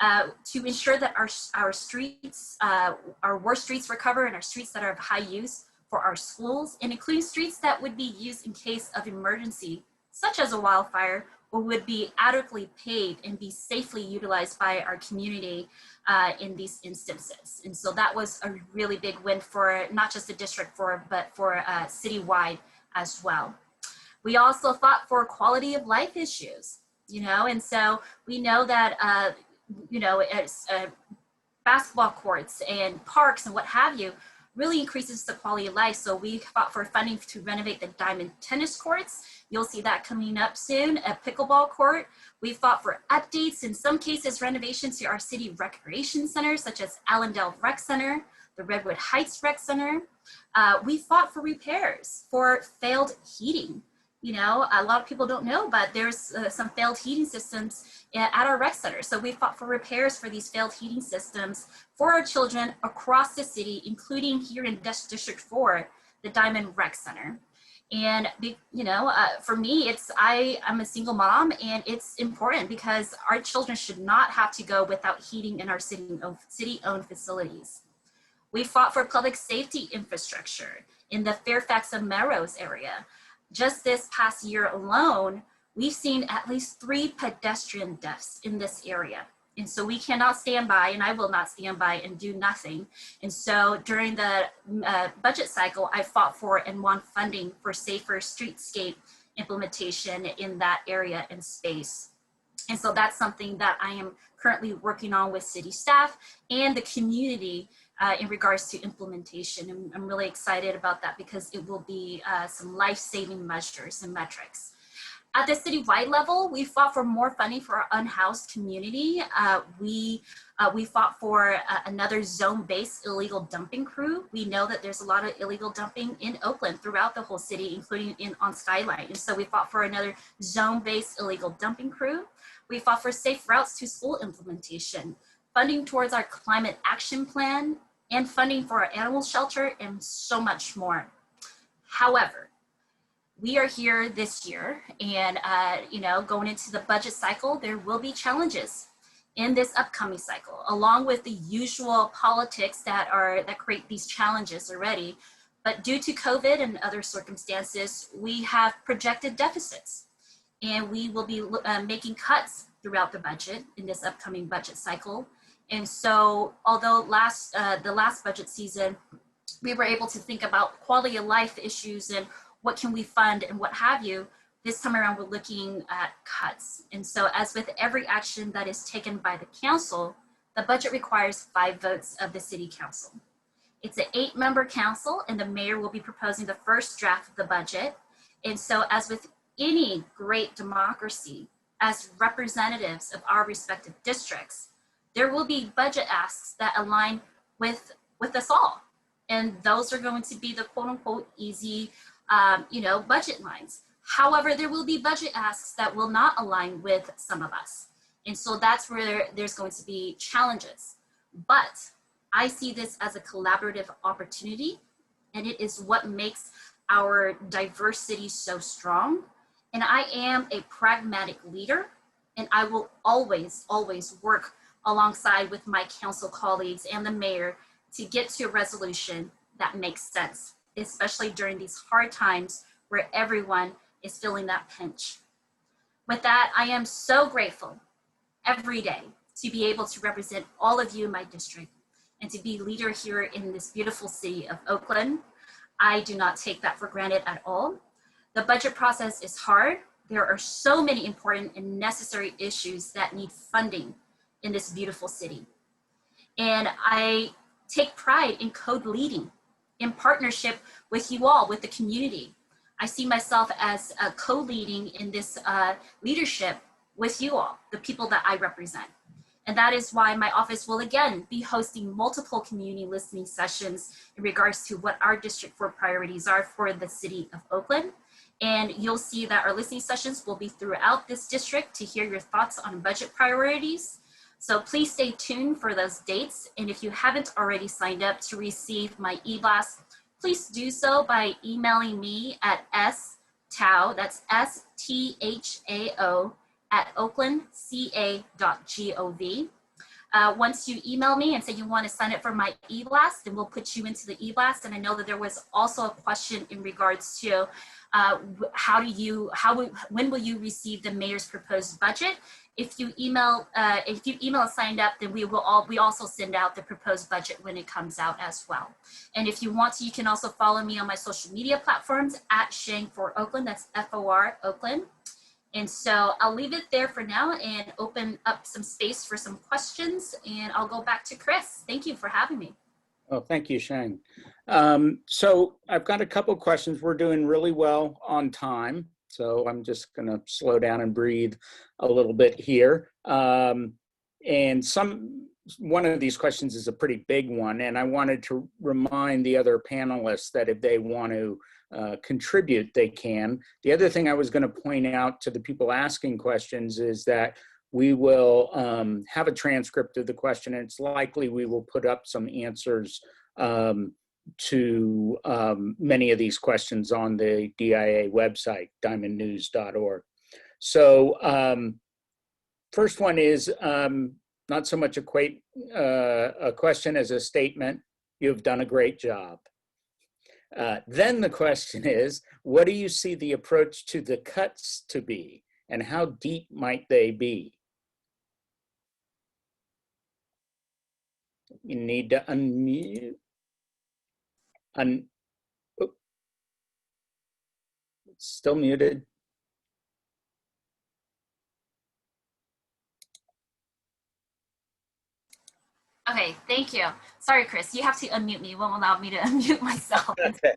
To ensure that our streets, our worst streets recover, and our streets that are of high use for our schools, and including streets that would be used in case of emergency, such as a wildfire, or would be adequately paved and be safely utilized by our community in these instances. And so that was a really big win for not just the District 4, but for citywide as well. We also fought for quality of life issues, you know, and so we know that, you know, it's, basketball courts and parks and what have you really increases the quality of life. So we fought for funding to renovate the Dimond tennis courts. You'll see that coming up soon. A pickleball court. We fought for updates, in some cases renovations to our city recreation centers, such as Allendale Rec Center, the Redwood Heights Rec Center. We fought for repairs for failed heating. You know, a lot of people don't know, but there's some failed heating systems at our rec center. So we fought for repairs for these failed heating systems for our children across the city, including here in District 4, the Dimond Rec Center. And, you know, for me, I'm a single mom, and it's important because our children should not have to go without heating in our city-owned facilities. We fought for public safety infrastructure in the Fairfax and Melrose area. Just this past year alone, we've seen at least 3 pedestrian deaths in this area. And so we cannot stand by, and I will not stand by and do nothing. And so during the budget cycle, I fought for and won funding for safer streetscape implementation in that area and space. And so that's something that I am currently working on with city staff and the community in regards to implementation. And I'm really excited about that because it will be some life-saving measures and metrics. At the citywide level, we fought for more funding for our unhoused community. We fought for another zone-based illegal dumping crew. We know that there's a lot of illegal dumping in Oakland throughout the whole city, including on Skyline. And so we fought for another zone-based illegal dumping crew. We fought for safe routes to school implementation, funding towards our climate action plan, and funding for our animal shelter, and so much more. However, we are here this year, and you know, going into the budget cycle, there will be challenges in this upcoming cycle, along with the usual politics that create these challenges already. But due to COVID and other circumstances, we have projected deficits, and we will be making cuts throughout the budget in this upcoming budget cycle. And so, although the last budget season, we were able to think about quality of life issues and what can we fund and what have you, this time around we're looking at cuts. And so, as with every action that is taken by the council, the budget requires 5 votes of the city council. It's an 8-member council, and the mayor will be proposing the first draft of the budget. And so, as with any great democracy, as representatives of our respective districts, there will be budget asks that align with us all. And those are going to be the quote unquote easy, you know, budget lines. However, there will be budget asks that will not align with some of us. And so that's where there's going to be challenges. But I see this as a collaborative opportunity, and it is what makes our diversity so strong. And I am a pragmatic leader, and I will always, always work alongside with my council colleagues and the mayor to get to a resolution that makes sense, especially during these hard times where everyone is feeling that pinch. With that, I am so grateful every day to be able to represent all of you in my district and to be leader here in this beautiful city of Oakland. I do not take that for granted at all. The budget process is hard. There are so many important and necessary issues that need funding in this beautiful city. And I take pride in co-leading in partnership with you all, with the community. I see myself as co-leading in this leadership with you all, the people that I represent. And that is why my office will again be hosting multiple community listening sessions in regards to what our District 4 priorities are for the City of Oakland. And you'll see that our listening sessions will be throughout this district to hear your thoughts on budget priorities. So please stay tuned for those dates. And if you haven't already signed up to receive my e-blast, please do so by emailing me at sthao, that's STHAO, at oaklandca.gov. Once you email me and say you want to sign up for my e-blast, then we'll put you into the e-blast. And I know that there was also a question in regards to when will you receive the mayor's proposed budget? If you email signed up, then we also send out the proposed budget when it comes out as well. And if you want to, you can also follow me on my social media platforms at Sheng for Oakland, that's FOR Oakland. And so I'll leave it there for now and open up some space for some questions, and I'll go back to Chris. Thank you for having me. Oh, thank you, Sheng. So I've got a couple questions. We're doing really well on time, so I'm just going to slow down and breathe a little bit here. And one of these questions is a pretty big one, and I wanted to remind the other panelists that if they want to contribute, they can. The other thing I was going to point out to the people asking questions is that we will have a transcript of the question, and it's likely we will put up some answers to many of these questions on the DIA website, dimondnews.org. So first one is not so much a question as a statement. You've done a great job. Then the question is, what do you see the approach to the cuts to be, and how deep might they be? You need to unmute. It's still muted. Okay, thank you. Sorry, Chris, you have to unmute me. You won't allow me to unmute myself. Okay.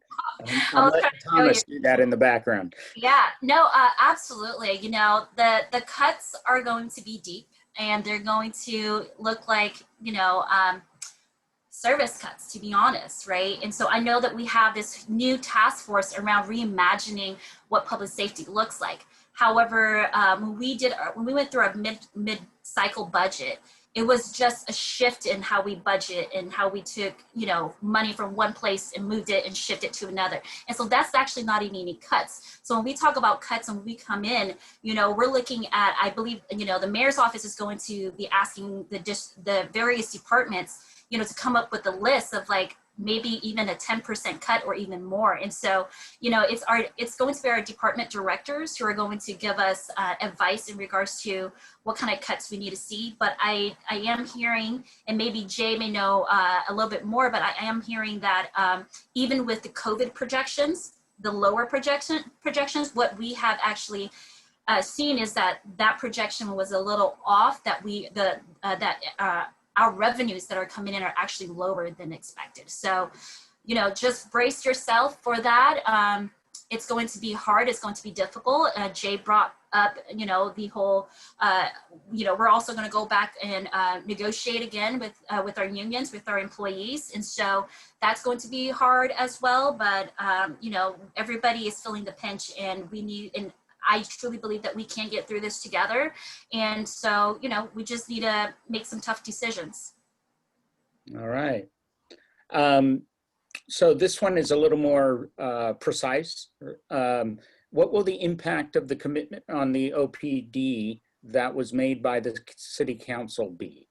I'm letting Thomas do that in the background. Yeah, no, absolutely. You know, the cuts are going to be deep, and they're going to look like, you know, service cuts, to be honest, right? And so I know that we have this new task force around reimagining what public safety looks like. However, when we went through our mid-cycle budget, it was just a shift in how we budget and how we took, you know, money from one place and moved it and shifted it to another. And so that's actually not even any cuts. So when we talk about cuts and when we come in, you know, we're looking at, I believe, you know, the mayor's office is going to be asking the various departments, you know, to come up with a list of like maybe even a 10% cut or even more. And so, you know, it's going to be our department directors who are going to give us advice in regards to what kind of cuts we need to see. But I am hearing, and maybe Jay may know a little bit more, but I am hearing that even with the COVID projections, the lower projections, what we have actually seen is that projection was a little off, that our revenues that are coming in are actually lower than expected. So, you know, just brace yourself for that. It's going to be hard. It's going to be difficult. Jay brought up, you know, the whole, you know, we're also going to go back and negotiate again with our unions, with our employees. And so that's going to be hard as well. But, you know, everybody is feeling the pinch, and we need, and I truly believe that we can get through this together. And so, you know, we just need to make some tough decisions. All right. So this one is a little more precise. What will the impact of the commitment on the OPD that was made by the City Council be?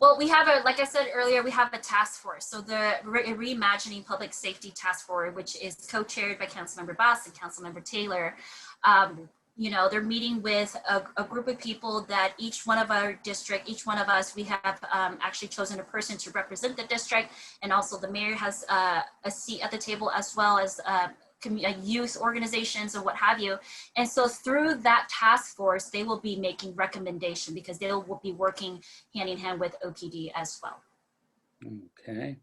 Well, we have like I said earlier, we have a task force. So the Reimagining Public Safety Task Force, which is co-chaired by Councilmember Bass and Councilmember Taylor. You know, they're meeting with a group of people that each one of our district, each one of us, we have actually chosen a person to represent the district. And also the mayor has a seat at the table, as well as youth organizations and what have you. And so through that task force, they will be making recommendation, because they will be working hand in hand with OPD as well. Okay.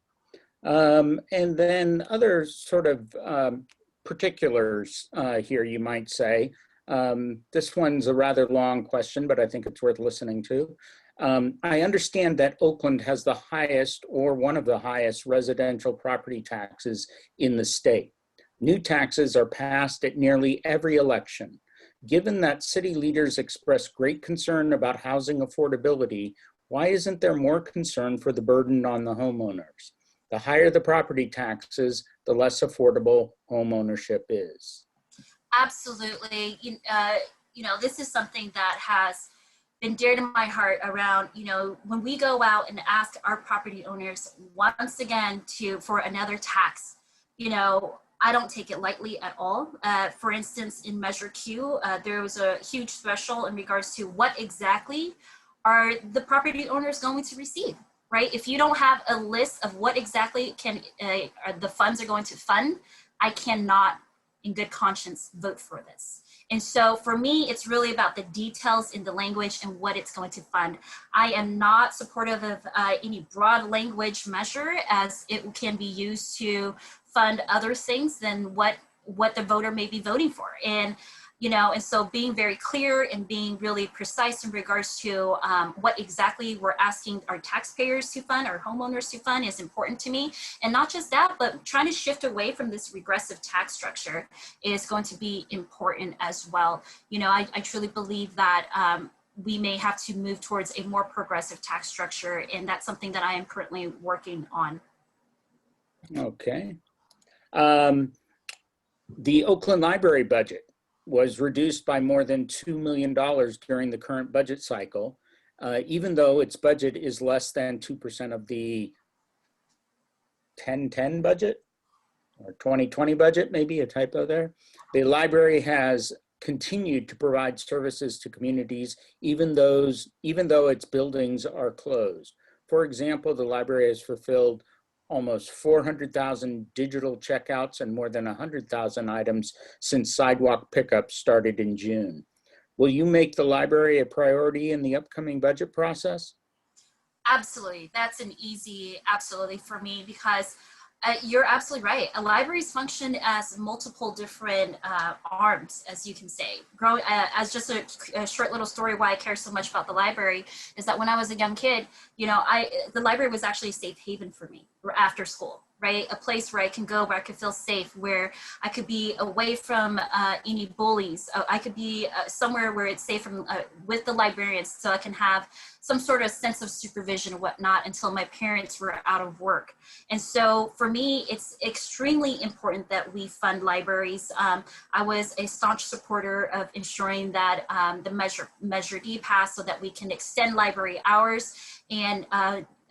And then other sort of particulars here, you might say. This one's a rather long question, but I think it's worth listening to. I understand that Oakland has the highest, or one of the highest, residential property taxes in the state. New taxes are passed at nearly every election. Given that city leaders express great concern about housing affordability, why isn't there more concern for the burden on the homeowners? The higher the property taxes, the less affordable home ownership is. Absolutely. You know, this is something that has been dear to my heart around, you know, when we go out and ask our property owners once again for another tax, you know, I don't take it lightly at all. For instance, in Measure Q, there was a huge threshold in regards to what exactly are the property owners going to receive, right? If you don't have a list of what exactly the funds are going to fund, I cannot in good conscience vote for this. And so for me, it's really about the details in the language and what it's going to fund. I am not supportive of any broad language measure, as it can be used to fund other things than what the voter may be voting for. And, you know, and so being very clear and being really precise in regards to what exactly we're asking our taxpayers to fund, our homeowners to fund, is important to me. And not just that, but trying to shift away from this regressive tax structure is going to be important as well. You know, I truly believe that we may have to move towards a more progressive tax structure, and that's something that I am currently working on. Okay. The Oakland Library budget was reduced by more than $2 million during the current budget cycle, even though its budget is less than 2% of the 1010 budget or 2020 budget, maybe a typo there. The library has continued to provide services to communities, even though its buildings are closed. For example, the library has fulfilled almost 400,000 digital checkouts and more than 100,000 items since sidewalk pickup started in June. Will you make the library a priority in the upcoming budget process? Absolutely. That's an easy absolutely for me, because you're absolutely right. Libraries function as multiple different arms, as you can say. Growing as just a short little story why I care so much about the library is that when I was a young kid, you know, the library was actually a safe haven for me after school, right? A place where I can go, where I could feel safe, where I could be away from any bullies. I could be somewhere where it's safe from with the librarians, so I can have some sort of sense of supervision and whatnot until my parents were out of work. And so for me, it's extremely important that we fund libraries. I was a staunch supporter of ensuring that the Measure D passed so that we can extend library hours. And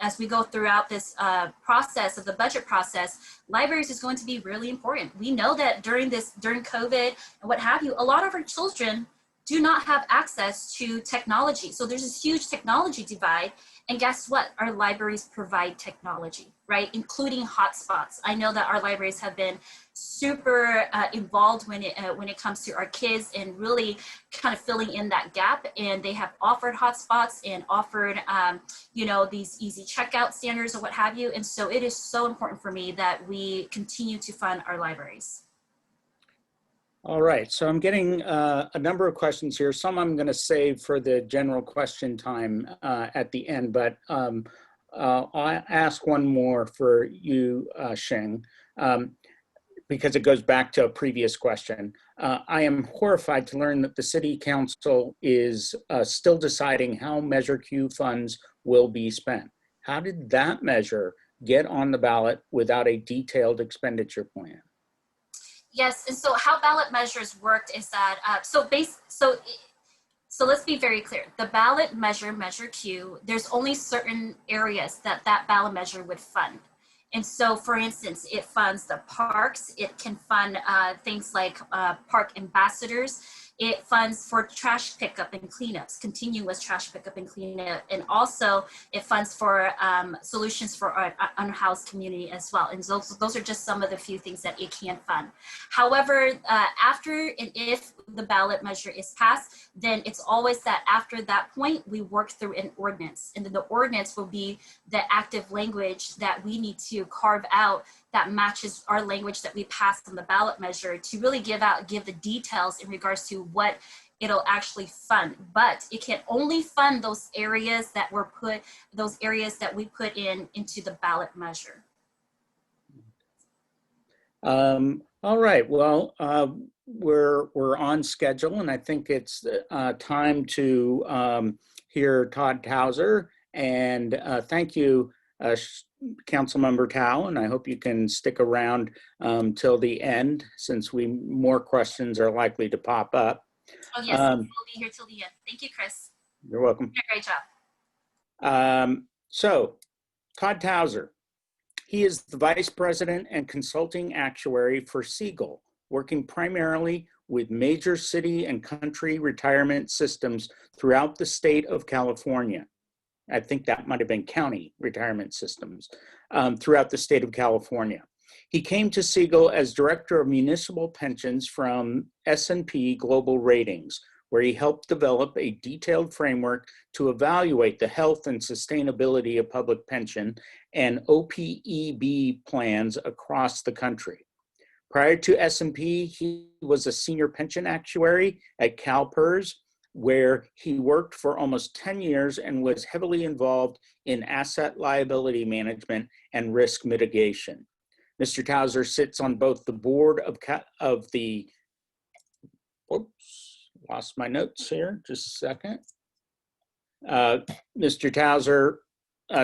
as we go throughout this process of the budget process, libraries is going to be really important. We know that during COVID and what have you, a lot of our children do not have access to technology. So there's this huge technology divide. And guess what? Our libraries provide technology, right? Including hotspots. I know that our libraries have been super involved when it comes to our kids and really kind of filling in that gap. And they have offered hotspots and offered, you know, these easy checkout standards or what have you. And so it is so important for me that we continue to fund our libraries. All right, so I'm getting a number of questions here. Some I'm going to save for the general question time at the end, but I'll ask one more for you, Sheng, because it goes back to a previous question. I am horrified to learn that the City Council is still deciding how Measure Q funds will be spent. How did that measure get on the ballot without a detailed expenditure plan? Yes, and so how ballot measures worked is that so So let's be very clear. The ballot measure, Measure Q, there's only certain areas that that ballot measure would fund. And so, for instance, it funds the parks. It can fund things like park ambassadors. It funds for trash pickup and cleanups, continuous trash pickup and cleanup. And also it funds for solutions for our unhoused community as well. And those are just some of the few things that it can fund. However, after and if the ballot measure is passed, then it's always that after that point, we work through an ordinance. And then the ordinance will be the active language that we need to carve out that matches our language that we passed on the ballot measure to really give the details in regards to what it'll actually fund. But it can only fund those areas that we put into the ballot measure. All right, well, we're on schedule, and I think it's time to hear Todd Tauzer. And thank you, Councilmember Thao, and I hope you can stick around till the end, since more questions are likely to pop up. Oh yes, we'll be here till the end. Thank you, Chris. You're welcome. You did a great job. So, Todd Tauzer, he is the Vice President and Consulting Actuary for Segal, working primarily with major city and country retirement systems throughout the state of California. I think that might have been county retirement systems throughout the state of California. He came to Segal as Director of Municipal Pensions from S&P Global Ratings, where he helped develop a detailed framework to evaluate the health and sustainability of public pension and OPEB plans across the country. Prior to S&P, he was a senior pension actuary at CalPERS, where he worked for almost 10 years and was heavily involved in asset liability management and risk mitigation. Mr. Tauzer sits on both the board of the, oops, lost my notes here, just a second. Mr. Tauzer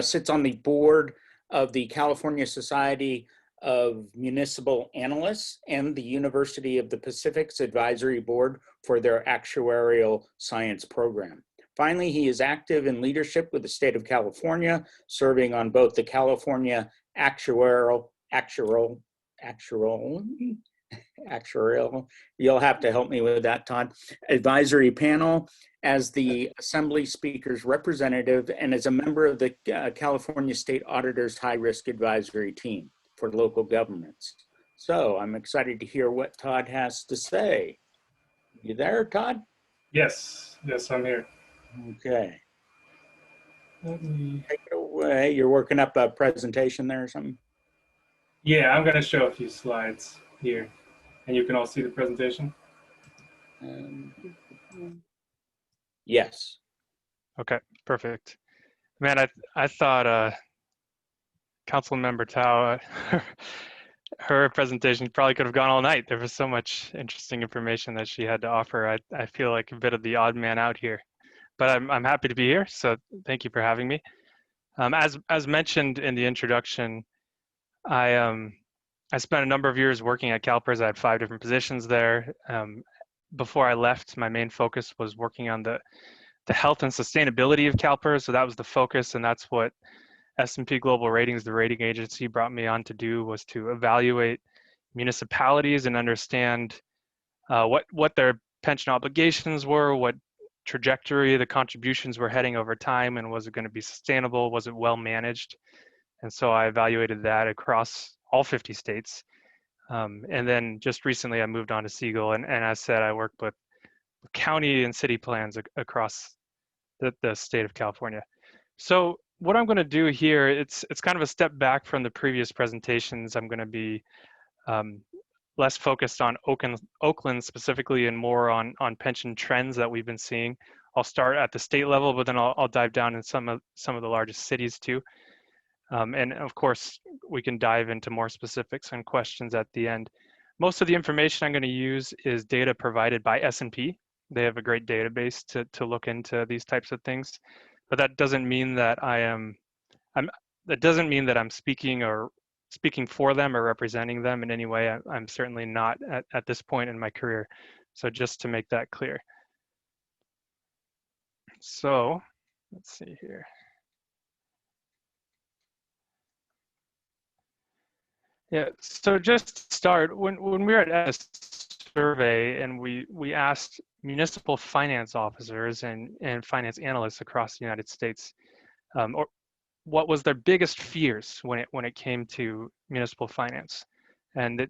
sits on the board of the California Society of Municipal Analysts and the University of the Pacific's Advisory Board for their actuarial science program. Finally, he is active in leadership with the state of California, serving on both the California actuarial, you'll have to help me with that, Todd, advisory panel as the Assembly Speaker's representative and as a member of the California State Auditor's High Risk Advisory Team for local governments. So I'm excited to hear what Todd has to say. You there, Todd? Yes, I'm here. Okay. Let me... Take it away. You're working up a presentation there or something? Yeah, I'm going to show a few slides here, and you can all see the presentation. Yes. Okay, perfect. Man, I thought Councilmember Thao, her presentation probably could have gone all night. There was so much interesting information that she had to offer. I feel like a bit of the odd man out here, but I'm happy to be here. So thank you for having me. As mentioned in the introduction, I spent a number of years working at CalPERS. I had 5 different positions there. Before I left, my main focus was working on the health and sustainability of CalPERS. So that was the focus, and that's what S&P Global Ratings, the rating agency, brought me on to do, was to evaluate municipalities and understand what their pension obligations were, what trajectory the contributions were heading over time, and was it going to be sustainable, was it well managed? And so I evaluated that across all 50 states. And then just recently I moved on to Segal, and as said, I work with county and city plans across the state of California. So what I'm going to do here, it's kind of a step back from the previous presentations. I'm going to be less focused on Oakland specifically and more on pension trends that we've been seeing. I'll start at the state level, but then I'll dive down in some of the largest cities too. And of course, we can dive into more specifics and questions at the end. Most of the information I'm going to use is data provided by S&P. They have a great database to look into these types of things, but that doesn't mean that I'm speaking for them or representing them in any way. I'm certainly not at this point in my career. So just to make that clear. So let's see here. Yeah, so just to start, when we were at a survey and we asked municipal finance officers and finance analysts across the United States, or what was their biggest fears when it came to municipal finance, and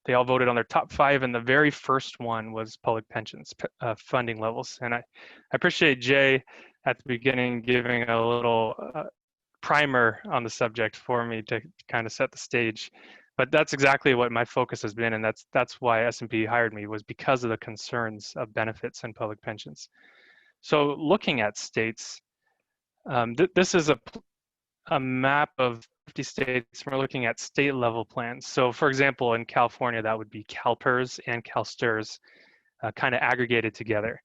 they all voted on their top 5, and the very first one was public pensions funding levels. And I appreciate Jay at the beginning giving a little primer on the subject for me to kind of set the stage. But that's exactly what my focus has been, and that's why S&P hired me, was because of the concerns of benefits and public pensions. So looking at states, this is a map of 50 states. We're looking at state level plans. So for example, in California, that would be CalPERS and CalSTRS kind of aggregated together.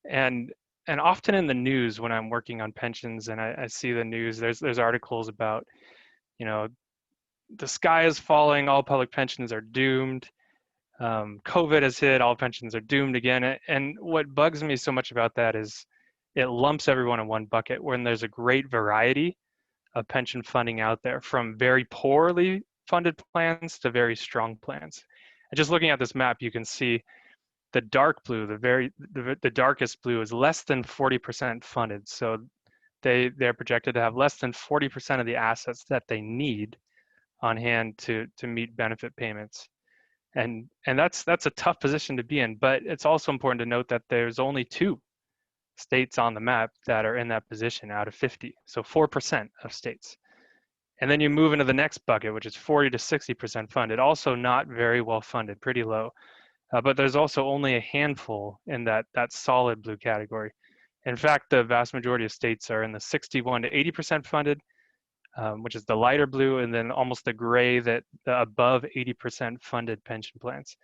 And often in the news when I'm working on pensions and I see the news, there's articles about, you know, the sky is falling, all public pensions are doomed. COVID has hit, all pensions are doomed again. And what bugs me so much about that is it lumps everyone in one bucket when there's a great variety of pension funding out there, from very poorly funded plans to very strong plans. And just looking at this map, you can see the dark blue, the darkest blue is less than 40% funded. So they're projected to have less than 40% of the assets that they need on hand to meet benefit payments. And that's a tough position to be in, but it's also important to note that there's only 2 states on the map that are in that position out of 50, so 4% of states. And then you move into the next bucket, which is 40 to 60% funded, also not very well funded, pretty low. But there's also only a handful in that solid blue category. In fact, the vast majority of states are in the 61 to 80% funded, which is the lighter blue, and then almost the gray, that the above 80% funded pension plans.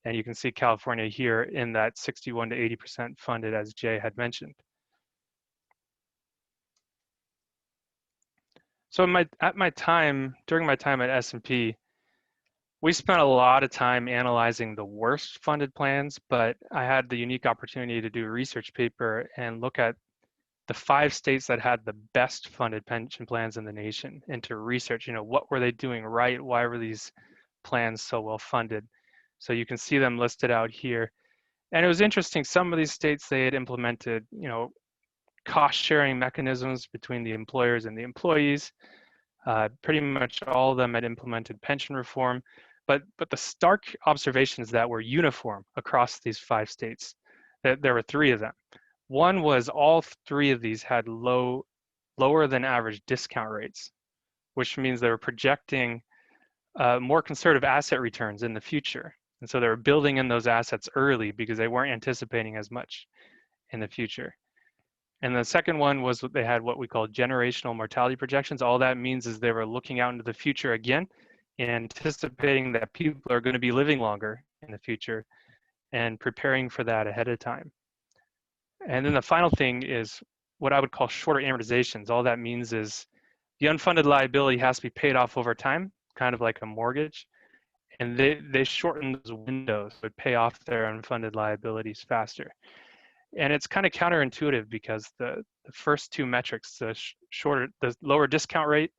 And you can see California here in that 61 to 80% funded, as Jay had mentioned. So during my time at S&P, we spent a lot of time analyzing the worst funded plans, but I had the unique opportunity to do a research paper and look at the 5 states that had the best funded pension plans in the nation, and to research, you know, what were they doing right? Why were these plans so well funded? So you can see them listed out here. And it was interesting, some of these states, they had implemented, you know, cost sharing mechanisms between the employers and the employees. Pretty much all of them had implemented pension reform, but the stark observations that were uniform across these 5 states, there were 3 of them. One was all 3 of these had lower than average discount rates, which means they were projecting more conservative asset returns in the future. And so they were building in those assets early because they weren't anticipating as much in the future. And the second one was they had what we call generational mortality projections. All that means is they were looking out into the future again, anticipating that people are going to be living longer in the future and preparing for that ahead of time. And then the final thing is what I would call shorter amortizations. All that means is the unfunded liability has to be paid off over time, kind of like a mortgage. And they shorten those windows, but pay off their unfunded liabilities faster. And it's kind of counterintuitive because the first 2 metrics, the lower discount rate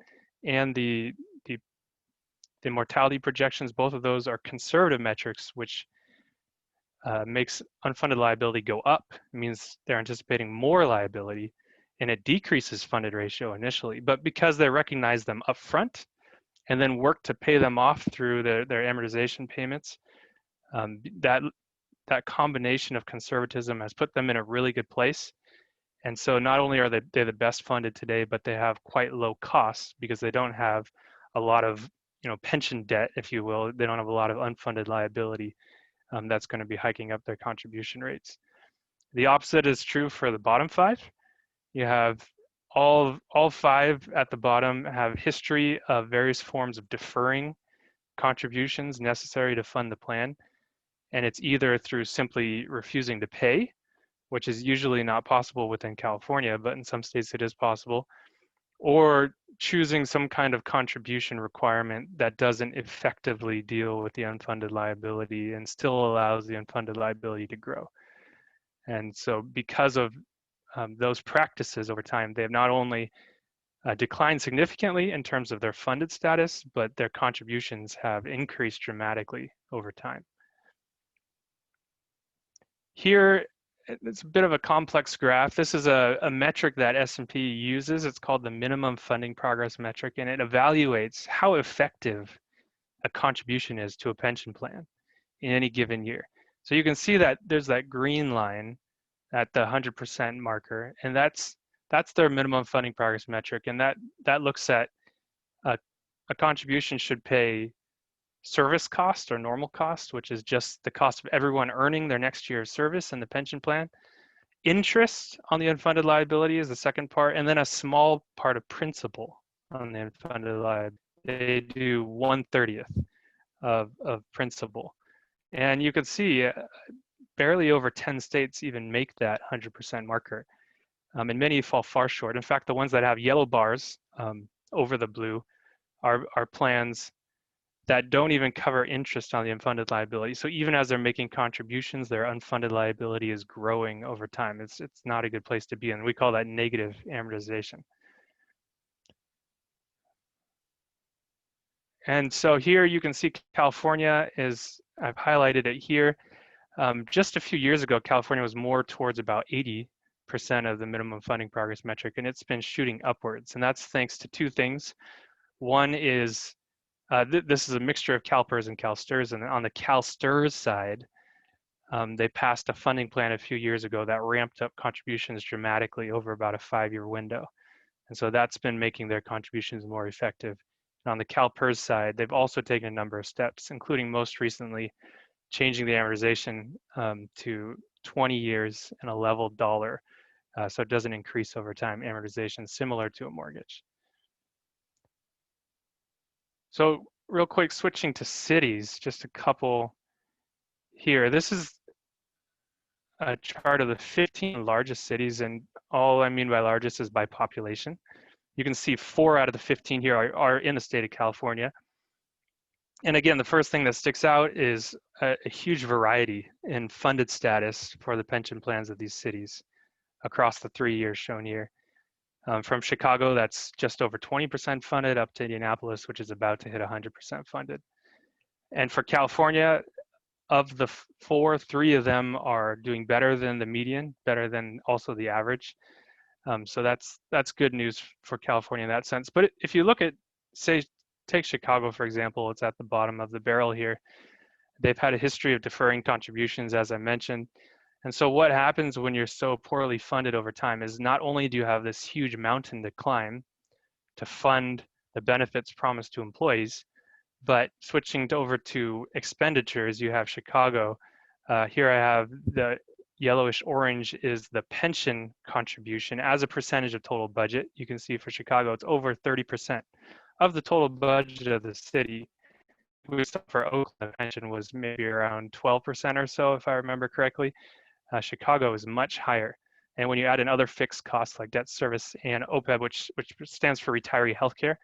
and the mortality projections, both of those are conservative metrics, which makes unfunded liability go up. It means they're anticipating more liability, and it decreases funded ratio initially. But because they recognize them upfront and then work to pay them off through their amortization payments, that combination of conservatism has put them in a really good place. And so not only are they the best funded today, but they have quite low costs because they don't have a lot of, you know, pension debt, if you will. They don't have a lot of unfunded liability that's going to be hiking up their contribution rates. The opposite is true for the bottom 5. You have all 5 at the bottom have history of various forms of deferring contributions necessary to fund the plan. And it's either through simply refusing to pay, which is usually not possible within California, but in some states it is possible, or choosing some kind of contribution requirement that doesn't effectively deal with the unfunded liability and still allows the unfunded liability to grow. And so because of those practices over time, they have not only declined significantly in terms of their funded status, but their contributions have increased dramatically over time. Here, it's a bit of a complex graph. This is a metric that S&P uses. It's called the minimum funding progress metric, and it evaluates how effective a contribution is to a pension plan in any given year. So you can see that there's that green line at the 100% marker, and that's their minimum funding progress metric, and that looks at a contribution should pay service cost or normal cost, which is just the cost of everyone earning their next year's service in the pension plan. Interest on the unfunded liability is the second part, and then a small part of principal on the unfunded liability. They do 1/30 of principal. And you can see barely over 10 states even make that 100% marker. And many fall far short. In fact, the ones that have yellow bars over the blue are plans that don't even cover interest on the unfunded liability. So even as they're making contributions, their unfunded liability is growing over time. It's not a good place to be in. We call that negative amortization. And so here you can see California is, I've highlighted it here. Just a few years ago, California was more towards about 80% of the minimum funding progress metric, and it's been shooting upwards. And that's thanks to two things. One is, this is a mixture of CalPERS and CalSTRS, and on the CalSTRS side, they passed a funding plan a few years ago that ramped up contributions dramatically over about a 5-year window. And so that's been making their contributions more effective. And on the CalPERS side, they've also taken a number of steps, including most recently changing the amortization to 20 years and a level dollar, so it doesn't increase over time, amortization similar to a mortgage. So real quick, switching to cities, just a couple here. This is a chart of the 15 largest cities, and all I mean by largest is by population. You can see 4 out of the 15 here are in the state of California. And again, the first thing that sticks out is a huge variety in funded status for the pension plans of these cities across the 3 years shown here. From Chicago, that's just over 20% funded, up to Indianapolis, which is about to hit 100% funded. And for California, of the 4, 3 of them are doing better than the median, better than also the average. So that's good news for California in that sense. But if you look at, say, take Chicago, for example, it's at the bottom of the barrel here. They've had a history of deferring contributions, as I mentioned. And so what happens when you're so poorly funded over time is not only do you have this huge mountain to climb to fund the benefits promised to employees, but switching over to expenditures, you have Chicago. Here I have the yellowish orange is the pension contribution as a percentage of total budget. You can see for Chicago, it's over 30% of the total budget of the city. We saw for Oakland, pension was maybe around 12% or so, if I remember correctly. Chicago is much higher. And when you add in other fixed costs like debt service and OPEB, which stands for retiree healthcare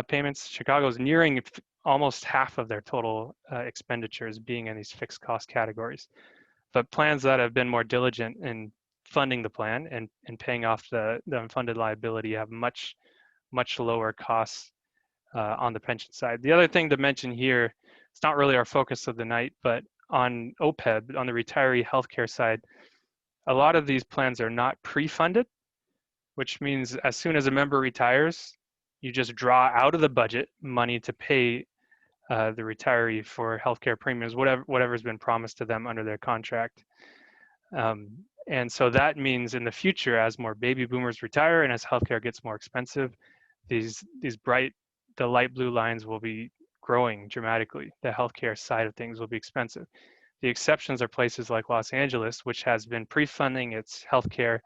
payments, Chicago is nearing almost half of their total expenditures being in these fixed cost categories. But plans that have been more diligent in funding the plan and paying off the unfunded liability have much lower costs on the pension side. The other thing to mention here, it's not really our focus of the night, but on OPEB, on the retiree healthcare side, a lot of these plans are not pre-funded, which means as soon as a member retires, you just draw out of the budget money to pay the retiree for healthcare premiums, whatever's been promised to them under their contract. And so that means in the future, as more baby boomers retire and as healthcare gets more expensive, the light blue lines will be growing dramatically. The healthcare side of things will be expensive. The exceptions are places like Los Angeles, which has been pre-funding its healthcare,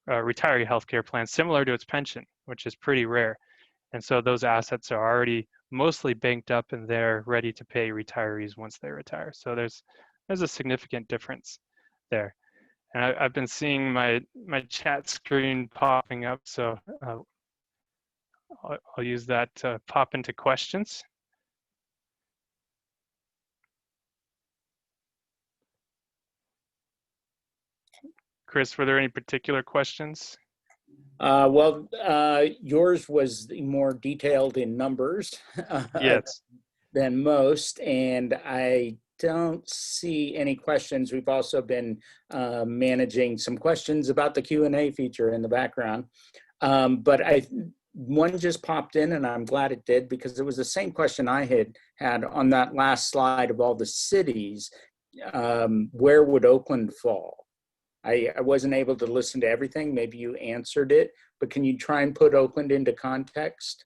retiree healthcare plan similar to its pension, which is pretty rare. And so those assets are already mostly banked up and they're ready to pay retirees once they retire. So there's a significant difference there. And I've been seeing my chat screen popping up, so I'll use that to pop into questions. Chris, were there any particular questions? Yours was more detailed in numbers Yes. than most, and I don't see any questions. We've also been managing some questions about the Q&A feature in the background. But one just popped in, and I'm glad it did, because it was the same question I had on that last slide of all the cities. Where would Oakland fall? I wasn't able to listen to everything. Maybe you answered it, but can you try and put Oakland into context?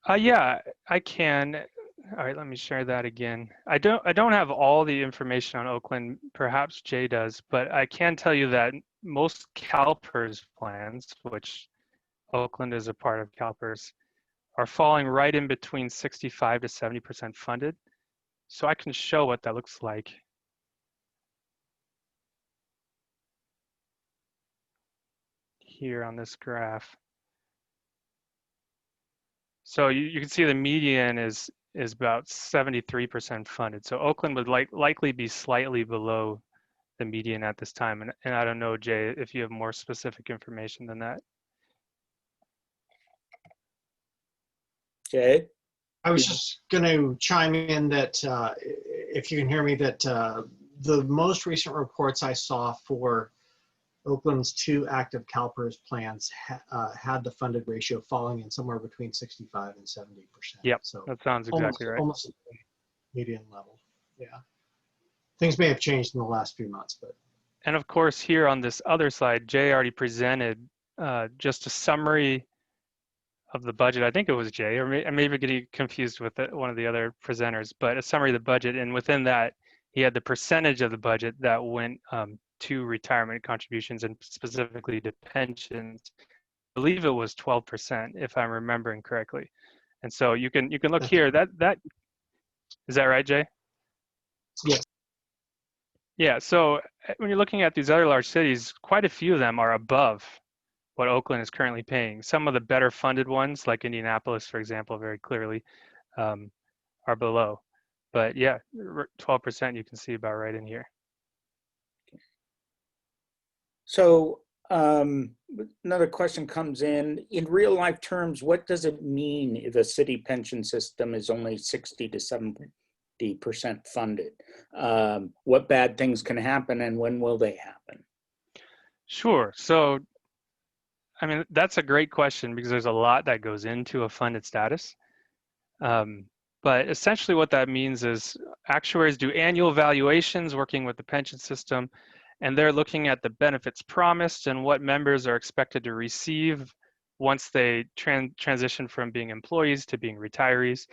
Yeah, I can. All right, let me share that again. I don't have all the information on Oakland. Perhaps Jay does, but I can tell you that most CalPERS plans, which Oakland is a part of CalPERS, are falling right in between 65 to 70% funded. So I can show what that looks like. Here on this graph. So you can see the median is about 73% funded. So Oakland would likely be slightly below the median at this time. And I don't know, Jay, if you have more specific information than that. Jay? I was just going to chime in that if you can hear me, that the most recent reports I saw for Oakland's 2 active CalPERS plans had the funded ratio falling in somewhere between 65 and 70%. Yep, so that sounds exactly right. Almost at the median level. Yeah, things may have changed in the last few months, but. And of course, here on this other slide, Jay already presented just a summary of the budget. I think it was Jay, or I may be getting confused with one of the other presenters, but a summary of the budget. And within that, he had the percentage of the budget that went to retirement contributions and specifically to pensions. I believe it was 12%, if I'm remembering correctly. And so you can look here. That is that right, Jay? Yes. Yeah. So when you're looking at these other large cities, quite a few of them are above what Oakland is currently paying. Some of the better funded ones, like Indianapolis, for example, very clearly are below. But yeah, 12% you can see about right in here. So another question comes in real life terms, what does it mean if a city pension system is only 60 to 70% funded? What bad things can happen and when will they happen? Sure. So, I mean, that's a great question because there's a lot that goes into a funded status. But essentially what that means is actuaries do annual valuations working with the pension system, and they're looking at the benefits promised and what members are expected to receive once they transition from being employees to being retirees.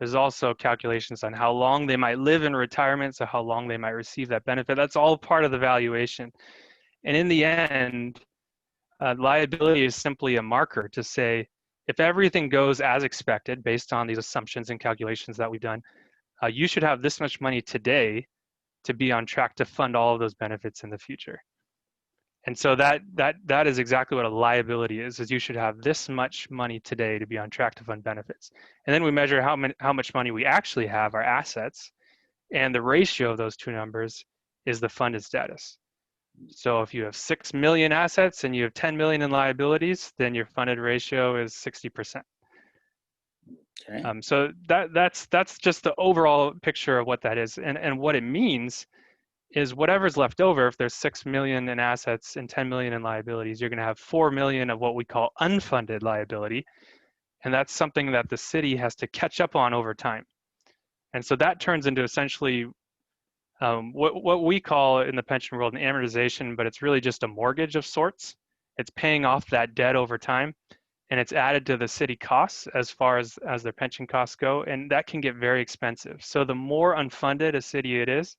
There's also calculations on how long they might live in retirement, so how long they might receive that benefit. That's all part of the valuation. And in the end, liability is simply a marker to say, if everything goes as expected based on these assumptions and calculations that we've done, you should have this much money today to be on track to fund all of those benefits in the future. And so that is exactly what a liability is you should have this much money today to be on track to fund benefits. And then we measure how much money we actually have, our assets, and the ratio of those two numbers is the funded status. So if you have 6 million assets and you have 10 million in liabilities, then your funded ratio is 60%. Okay. So that's just the overall picture of what that is. And what it means is whatever's left over, if there's 6 million in assets and 10 million in liabilities, you're going to have 4 million of what we call unfunded liability. And that's something that the city has to catch up on over time. And so that turns into essentially what we call in the pension world an amortization, but it's really just a mortgage of sorts. It's paying off that debt over time, and it's added to the city costs as far as their pension costs go, and that can get very expensive. So the more unfunded a city is,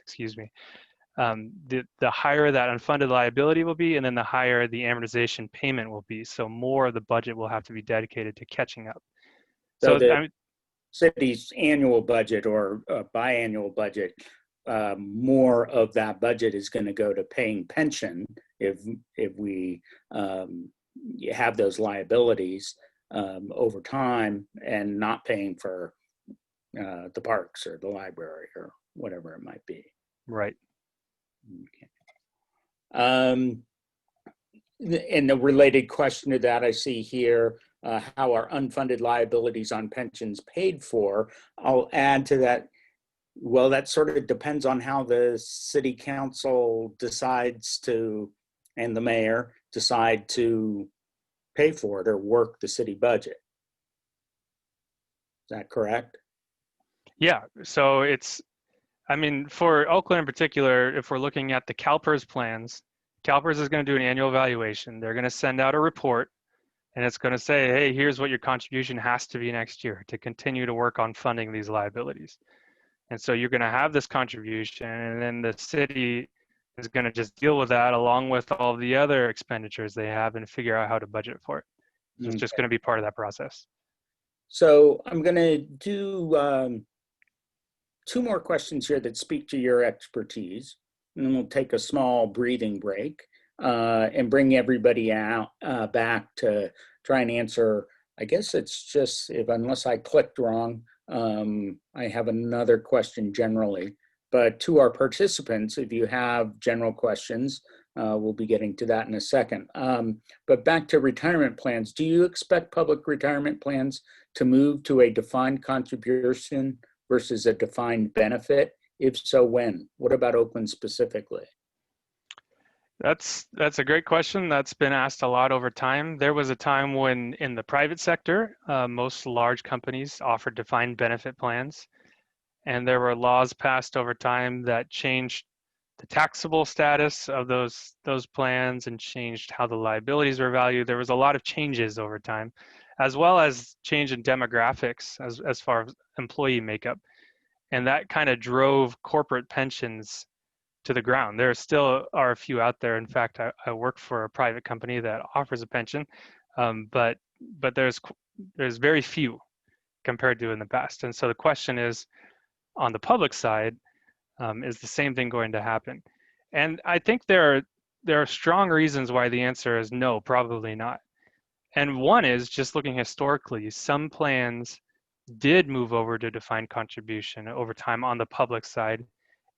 excuse me, the higher that unfunded liability will be, and then the higher the amortization payment will be. So more of the budget will have to be dedicated to catching up. So the city's annual budget or biannual budget, more of that budget is going to go to paying pension if we have those liabilities over time, and not paying for the parks or the library or whatever it might be. Right. Okay. And a related question to that, I see here, how are unfunded liabilities on pensions paid for? I'll add to that, well, that sort of depends on how the city council decides to, and the mayor decide to pay for it or work the city budget. Is that correct? Yeah, so I mean, for Oakland in particular, if we're looking at the CalPERS plans, CalPERS is going to do an annual evaluation. They're going to send out a report, and it's going to say, hey, here's what your contribution has to be next year to continue to work on funding these liabilities. And so you're going to have this contribution, and then the city is going to just deal with that along with all the other expenditures they have and figure out how to budget for it. So it's just going to be part of that process. So I'm going to do 2 more questions here that speak to your expertise, and then we'll take a small breathing break and bring everybody out back to try and answer. I guess it's just, unless I clicked wrong, I have another question generally. But to our participants, if you have general questions, we'll be getting to that in a second. But back to retirement plans, do you expect public retirement plans to move to a defined contribution versus a defined benefit? If so, when? What about Oakland specifically? That's a great question. That's been asked a lot over time. There was a time when in the private sector, most large companies offered defined benefit plans. And there were laws passed over time that changed the taxable status of those plans and changed how the liabilities were valued. There was a lot of changes over time, as well as change in demographics as far as employee makeup. And that kind of drove corporate pensions to the ground. There still are a few out there. In fact, I work for a private company that offers a pension, but there's very few compared to in the past. And so the question is, on the public side, is the same thing going to happen? And I think there are strong reasons why the answer is no, probably not. And one is just looking historically, some plans did move over to defined contribution over time on the public side.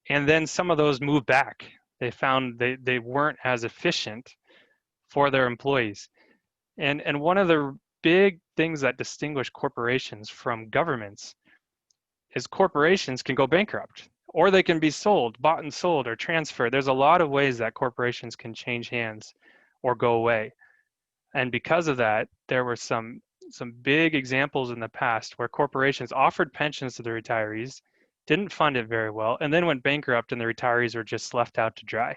And then some of those moved back. They found they weren't as efficient for their employees. And one of the big things that distinguish corporations from governments is corporations can go bankrupt, or they can be sold, bought and sold, or transferred. There's a lot of ways that corporations can change hands or go away. And because of that, there were some big examples in the past where corporations offered pensions to the retirees, didn't fund it very well, and then went bankrupt and the retirees were just left out to dry.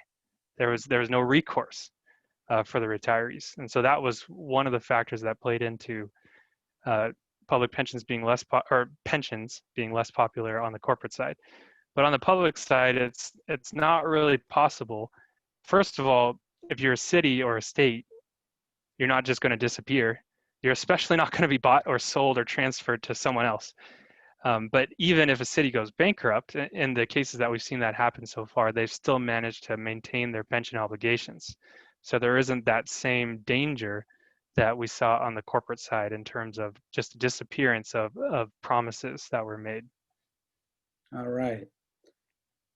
There was no recourse for the retirees. And so that was one of the factors that played into public pensions being pensions being less popular on the corporate side. But on the public side, it's not really possible. First of all, if you're a city or a state, you're not just going to disappear. You're especially not going to be bought or sold or transferred to someone else. But even if a city goes bankrupt, in the cases that we've seen that happen so far, they've still managed to maintain their pension obligations. So there isn't that same danger that we saw on the corporate side in terms of just disappearance of promises that were made. All right.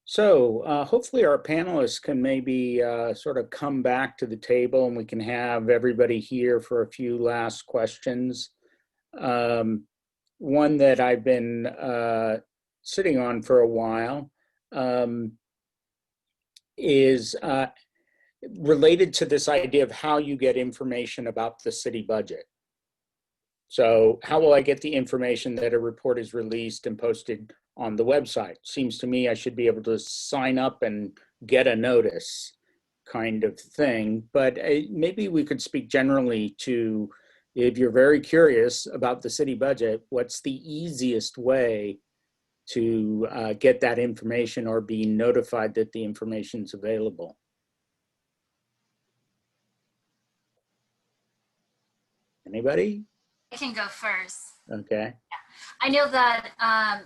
So hopefully our panelists can maybe sort of come back to the table and we can have everybody here for a few last questions. One that I've been sitting on for a while is related to this idea of how you get information about the city budget. So how will I get the information that a report is released and posted on the website? Seems to me I should be able to sign up and get a notice kind of thing. But maybe we could speak generally to, if you're very curious about the city budget, what's the easiest way to get that information or be notified that the information is available? Anybody? I can go first. Okay. I know that, I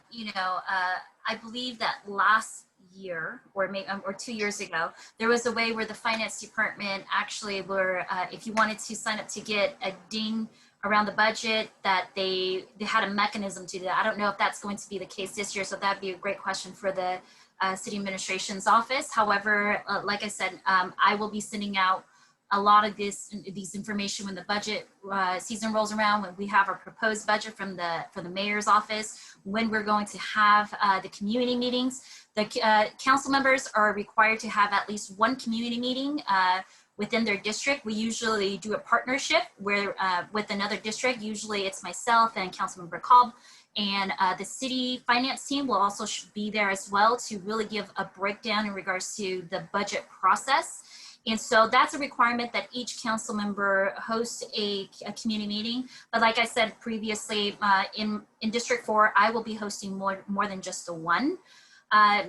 believe that last year or 2 years ago, there was a way where the finance department actually were, if you wanted to sign up to get a ding around the budget, that they had a mechanism to do that. I don't know if that's going to be the case this year, so that'd be a great question for the city administration's office. However, like I said, I will be sending out a lot of these information when the budget season rolls around, when we have our proposed budget from the mayor's office, when we're going to have the community meetings. The council members are required to have at least one community meeting within their district. We usually do a partnership where with another district. Usually it's myself and Councilmember Cobb, and the city finance team will also be there as well to really give a breakdown in regards to the budget process. And so that's a requirement that each council member hosts a community meeting. But like I said previously, in District 4, I will be hosting more than just the one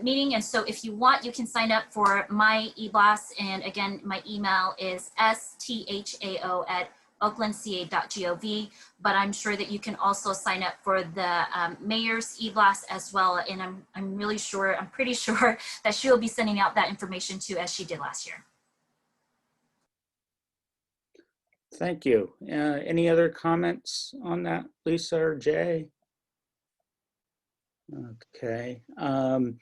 meeting. And so if you want, you can sign up for my e-blast. And again, my email is sthao@oaklandca.gov. But I'm sure that you can also sign up for the mayor's e-blast as well. And I'm pretty sure that she'll be sending out that information too, as she did last year. Thank you. Any other comments on that, Lisa or Jay? Okay. I'm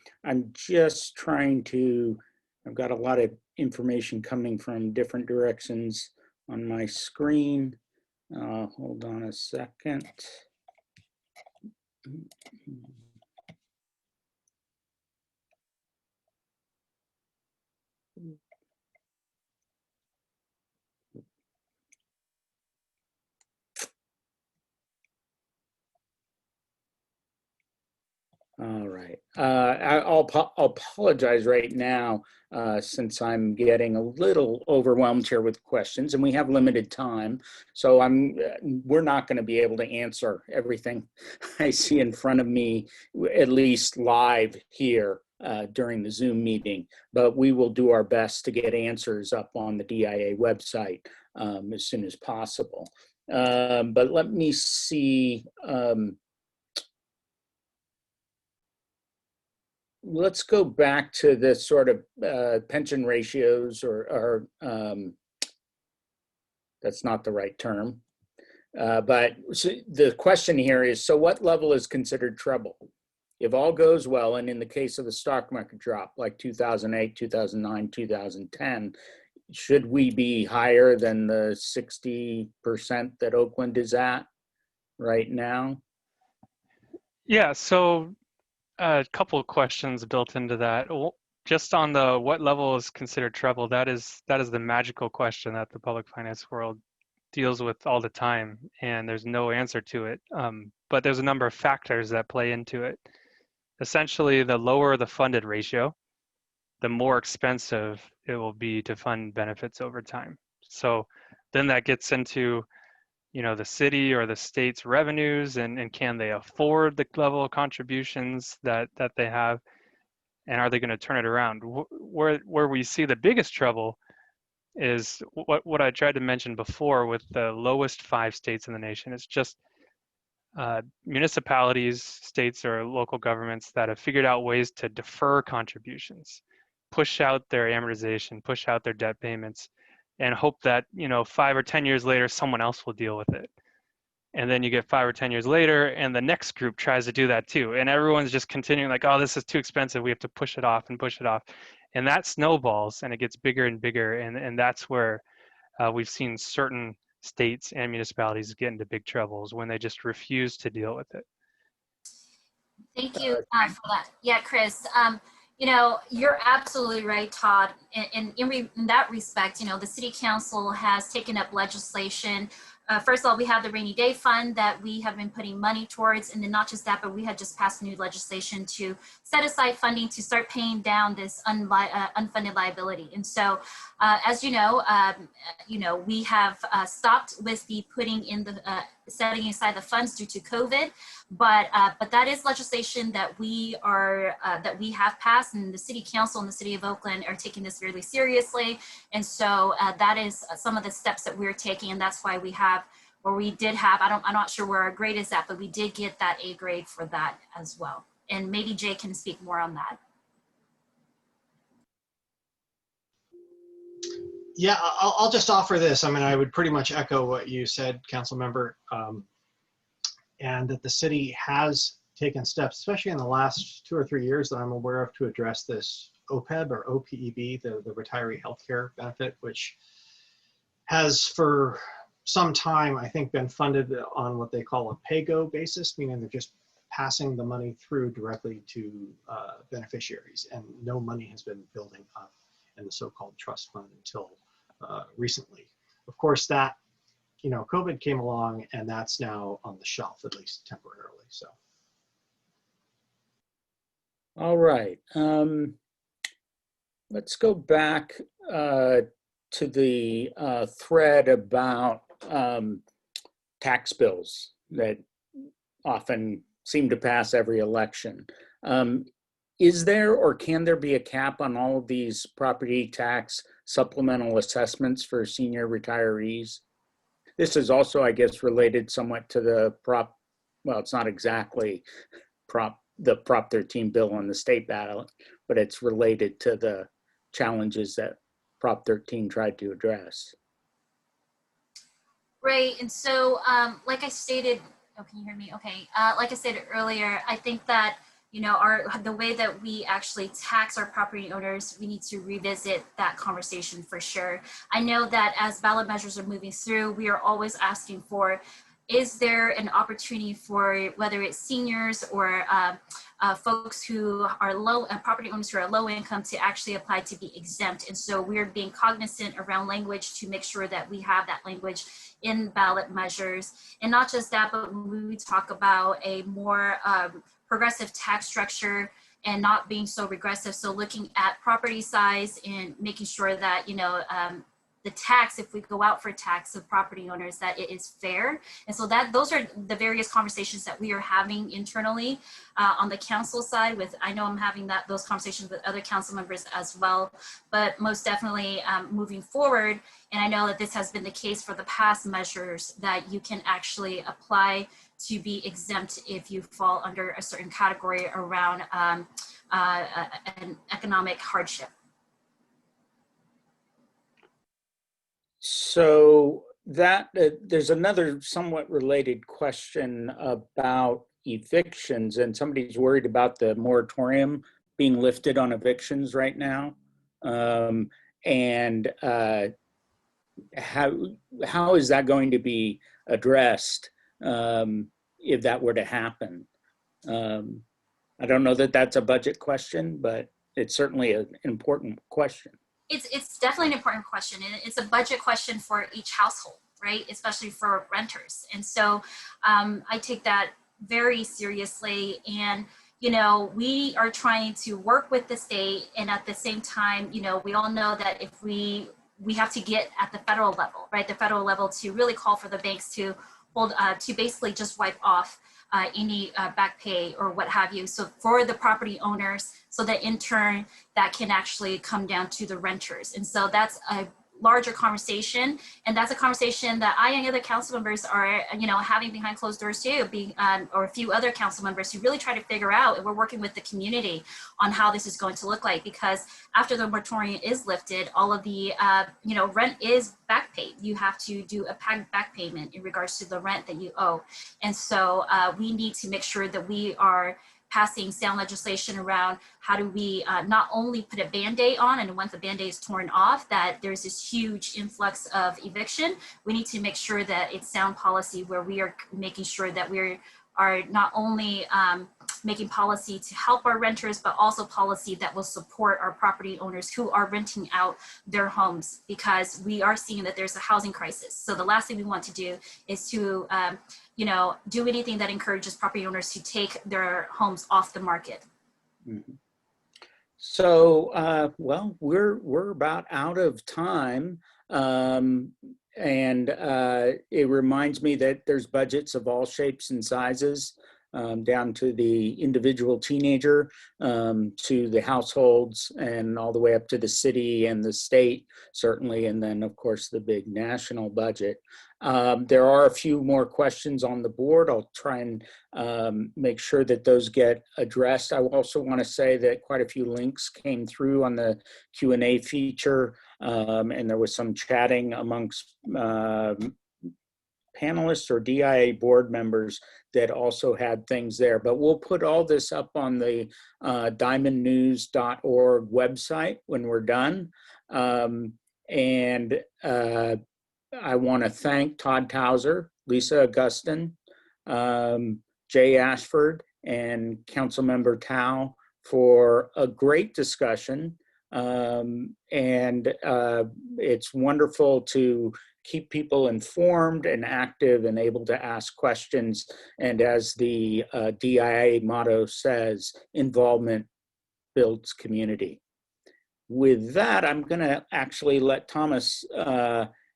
just trying to, I've got a lot of information coming from different directions on my screen. Hold on a second. All right. I'll apologize right now since I'm getting a little overwhelmed here with questions, and we have limited time. So we're not going to be able to answer everything I see in front of me, at least live here during the Zoom meeting. But we will do our best to get answers up on the DIA website as soon as possible. But let me see. Let's go back to the sort of pension ratios, or that's not the right term. But so the question here is, so what level is considered trouble? If all goes well, and in the case of the stock market drop, like 2008, 2009, 2010, should we be higher than the 60% that Oakland is at right now? Yeah, so a couple of questions built into that. Just on the what level is considered trouble, that is the magical question that the public finance world deals with all the time, and there's no answer to it. But there's a number of factors that play into it. Essentially, the lower the funded ratio, the more expensive it will be to fund benefits over time. So then that gets into, you know, the city or the state's revenues, and can they afford the level of contributions that they have, and are they going to turn it around? Where we see the biggest trouble is what I tried to mention before with the lowest 5 states in the nation. It's just municipalities, states, or local governments that have figured out ways to defer contributions, push out their amortization, push out their debt payments, and hope that, you know, 5 or 10 years later, someone else will deal with it. And then you get 5 or 10 years later, and the next group tries to do that too. And everyone's just continuing like, oh, this is too expensive. We have to push it off and push it off. And that snowballs, and it gets bigger and bigger. And that's where we've seen certain states and municipalities get into big troubles, when they just refuse to deal with it. Thank you for that. Yeah, Chris. You know, you're absolutely right, Todd. In that respect, you know, the City Council has taken up legislation. First of all, we have the rainy day fund that we have been putting money towards, and then not just that, but we had just passed new legislation to set aside funding to start paying down this unfunded liability. And so, as you know, we have stopped with the putting in the setting aside the funds due to COVID, but that is legislation that we have passed, and the City Council and the City of Oakland are taking this really seriously. And so that is some of the steps that we're taking, and that's why we did have, I'm not sure where our grade is at, but we did get that A grade for that as well. And maybe Jay can speak more on that. Yeah, I'll just offer this. I mean, I would pretty much echo what you said, Council Member, and that the city has taken steps, especially in the last 2 or 3 years that I'm aware of, to address this OPEB or OPEB, the retiree healthcare benefit, which has for some time, I think, been funded on what they call a pay-go basis, meaning they're just passing the money through directly to beneficiaries, and no money has been building up in the so-called trust fund until recently. Of course, that, you know, COVID came along, and that's now on the shelf, at least temporarily. So. All right. Let's go back to the thread about tax bills that often seem to pass every election. Is there or can there be a cap on all of these property tax supplemental assessments for senior retirees? This is also, I guess, related somewhat to the well, it's not exactly the Prop 13 bill on the state ballot, but it's related to the challenges that Prop 13 tried to address. Right, and so like I stated, oh, can you hear me? Okay, like I stated earlier, I think that, you know, the way that we actually tax our property owners, we need to revisit that conversation for sure. I know that as ballot measures are moving through, we are always asking for, is there an opportunity for whether it's seniors or folks who are low, property owners who are low income, to actually apply to be exempt. And so we're being cognizant around language to make sure that we have that language in ballot measures. And not just that, but when we talk about a more progressive tax structure and not being so regressive. So looking at property size and making sure that, you know, the tax, if we go out for tax of property owners, that it is fair. And so that those are the various conversations that we are having internally on the council side with, I know I'm having those conversations with other council members as well, but most definitely moving forward. And I know that this has been the case for the past measures, that you can actually apply to be exempt if you fall under a certain category around an economic hardship. So that there's another somewhat related question about evictions, and somebody's worried about the moratorium being lifted on evictions right now. And how is that going to be addressed if that were to happen? I don't know that that's a budget question, but it's certainly an important question. It's definitely an important question, and it's a budget question for each household, right? Especially for renters. And so I take that very seriously. And, you know, we are trying to work with the state, and at the same time, you know, we all know that if we have to get at the federal level, right? The federal level to really call for the banks to hold, to basically just wipe off any back pay or what have you. So for the property owners, so that in turn, that can actually come down to the renters. And so that's a larger conversation. And that's a conversation that I and other council members are, you know, having behind closed doors too, or a few other council members who really try to figure out, and we're working with the community on how this is going to look like, because after the moratorium is lifted, all of the, you know, rent is back paid. You have to do a back payment in regards to the rent that you owe. And so we need to make sure that we are passing sound legislation around how do we not only put a Band-Aid on, and once the Band-Aid is torn off, that there's this huge influx of eviction. We need to make sure that it's sound policy where we are making sure that we are not only making policy to help our renters, but also policy that will support our property owners who are renting out their homes, because we are seeing that there's a housing crisis. So the last thing we want to do is to you know, do anything that encourages property owners to take their homes off the market. Mm-hmm. So, well, we're about out of time. And it reminds me that there's budgets of all shapes and sizes, down to the individual teenager, to the households, and all the way up to the city and the state, certainly, and then, of course, the big national budget. There are a few more questions on the board. I'll try and make sure that those get addressed. I also want to say that quite a few links came through on the Q&A feature, and there was some chatting amongst panelists or DIA board members that also had things there. But we'll put all this up on the dimondnews.org website when we're done. I want to thank Todd Tauzer, Lisa Agustin, Jay Ashford, and Councilmember Thao for a great discussion. It's wonderful to keep people informed and active and able to ask questions. And as the DIA motto says, involvement builds community. With that, I'm going to actually let Thomas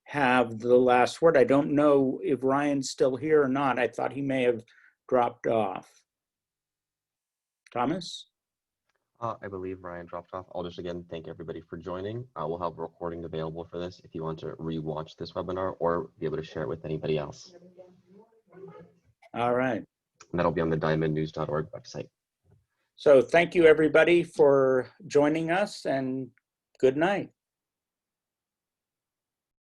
have the last word. I don't know if Ryan's still here or not. I thought he may have dropped off. Thomas? I believe Ryan dropped off. I'll just again thank everybody for joining. We'll have a recording available for this if you want to re-watch this webinar or be able to share it with anybody else. All right. And that'll be on the dimondnews.org website. So thank you everybody for joining us, and good night.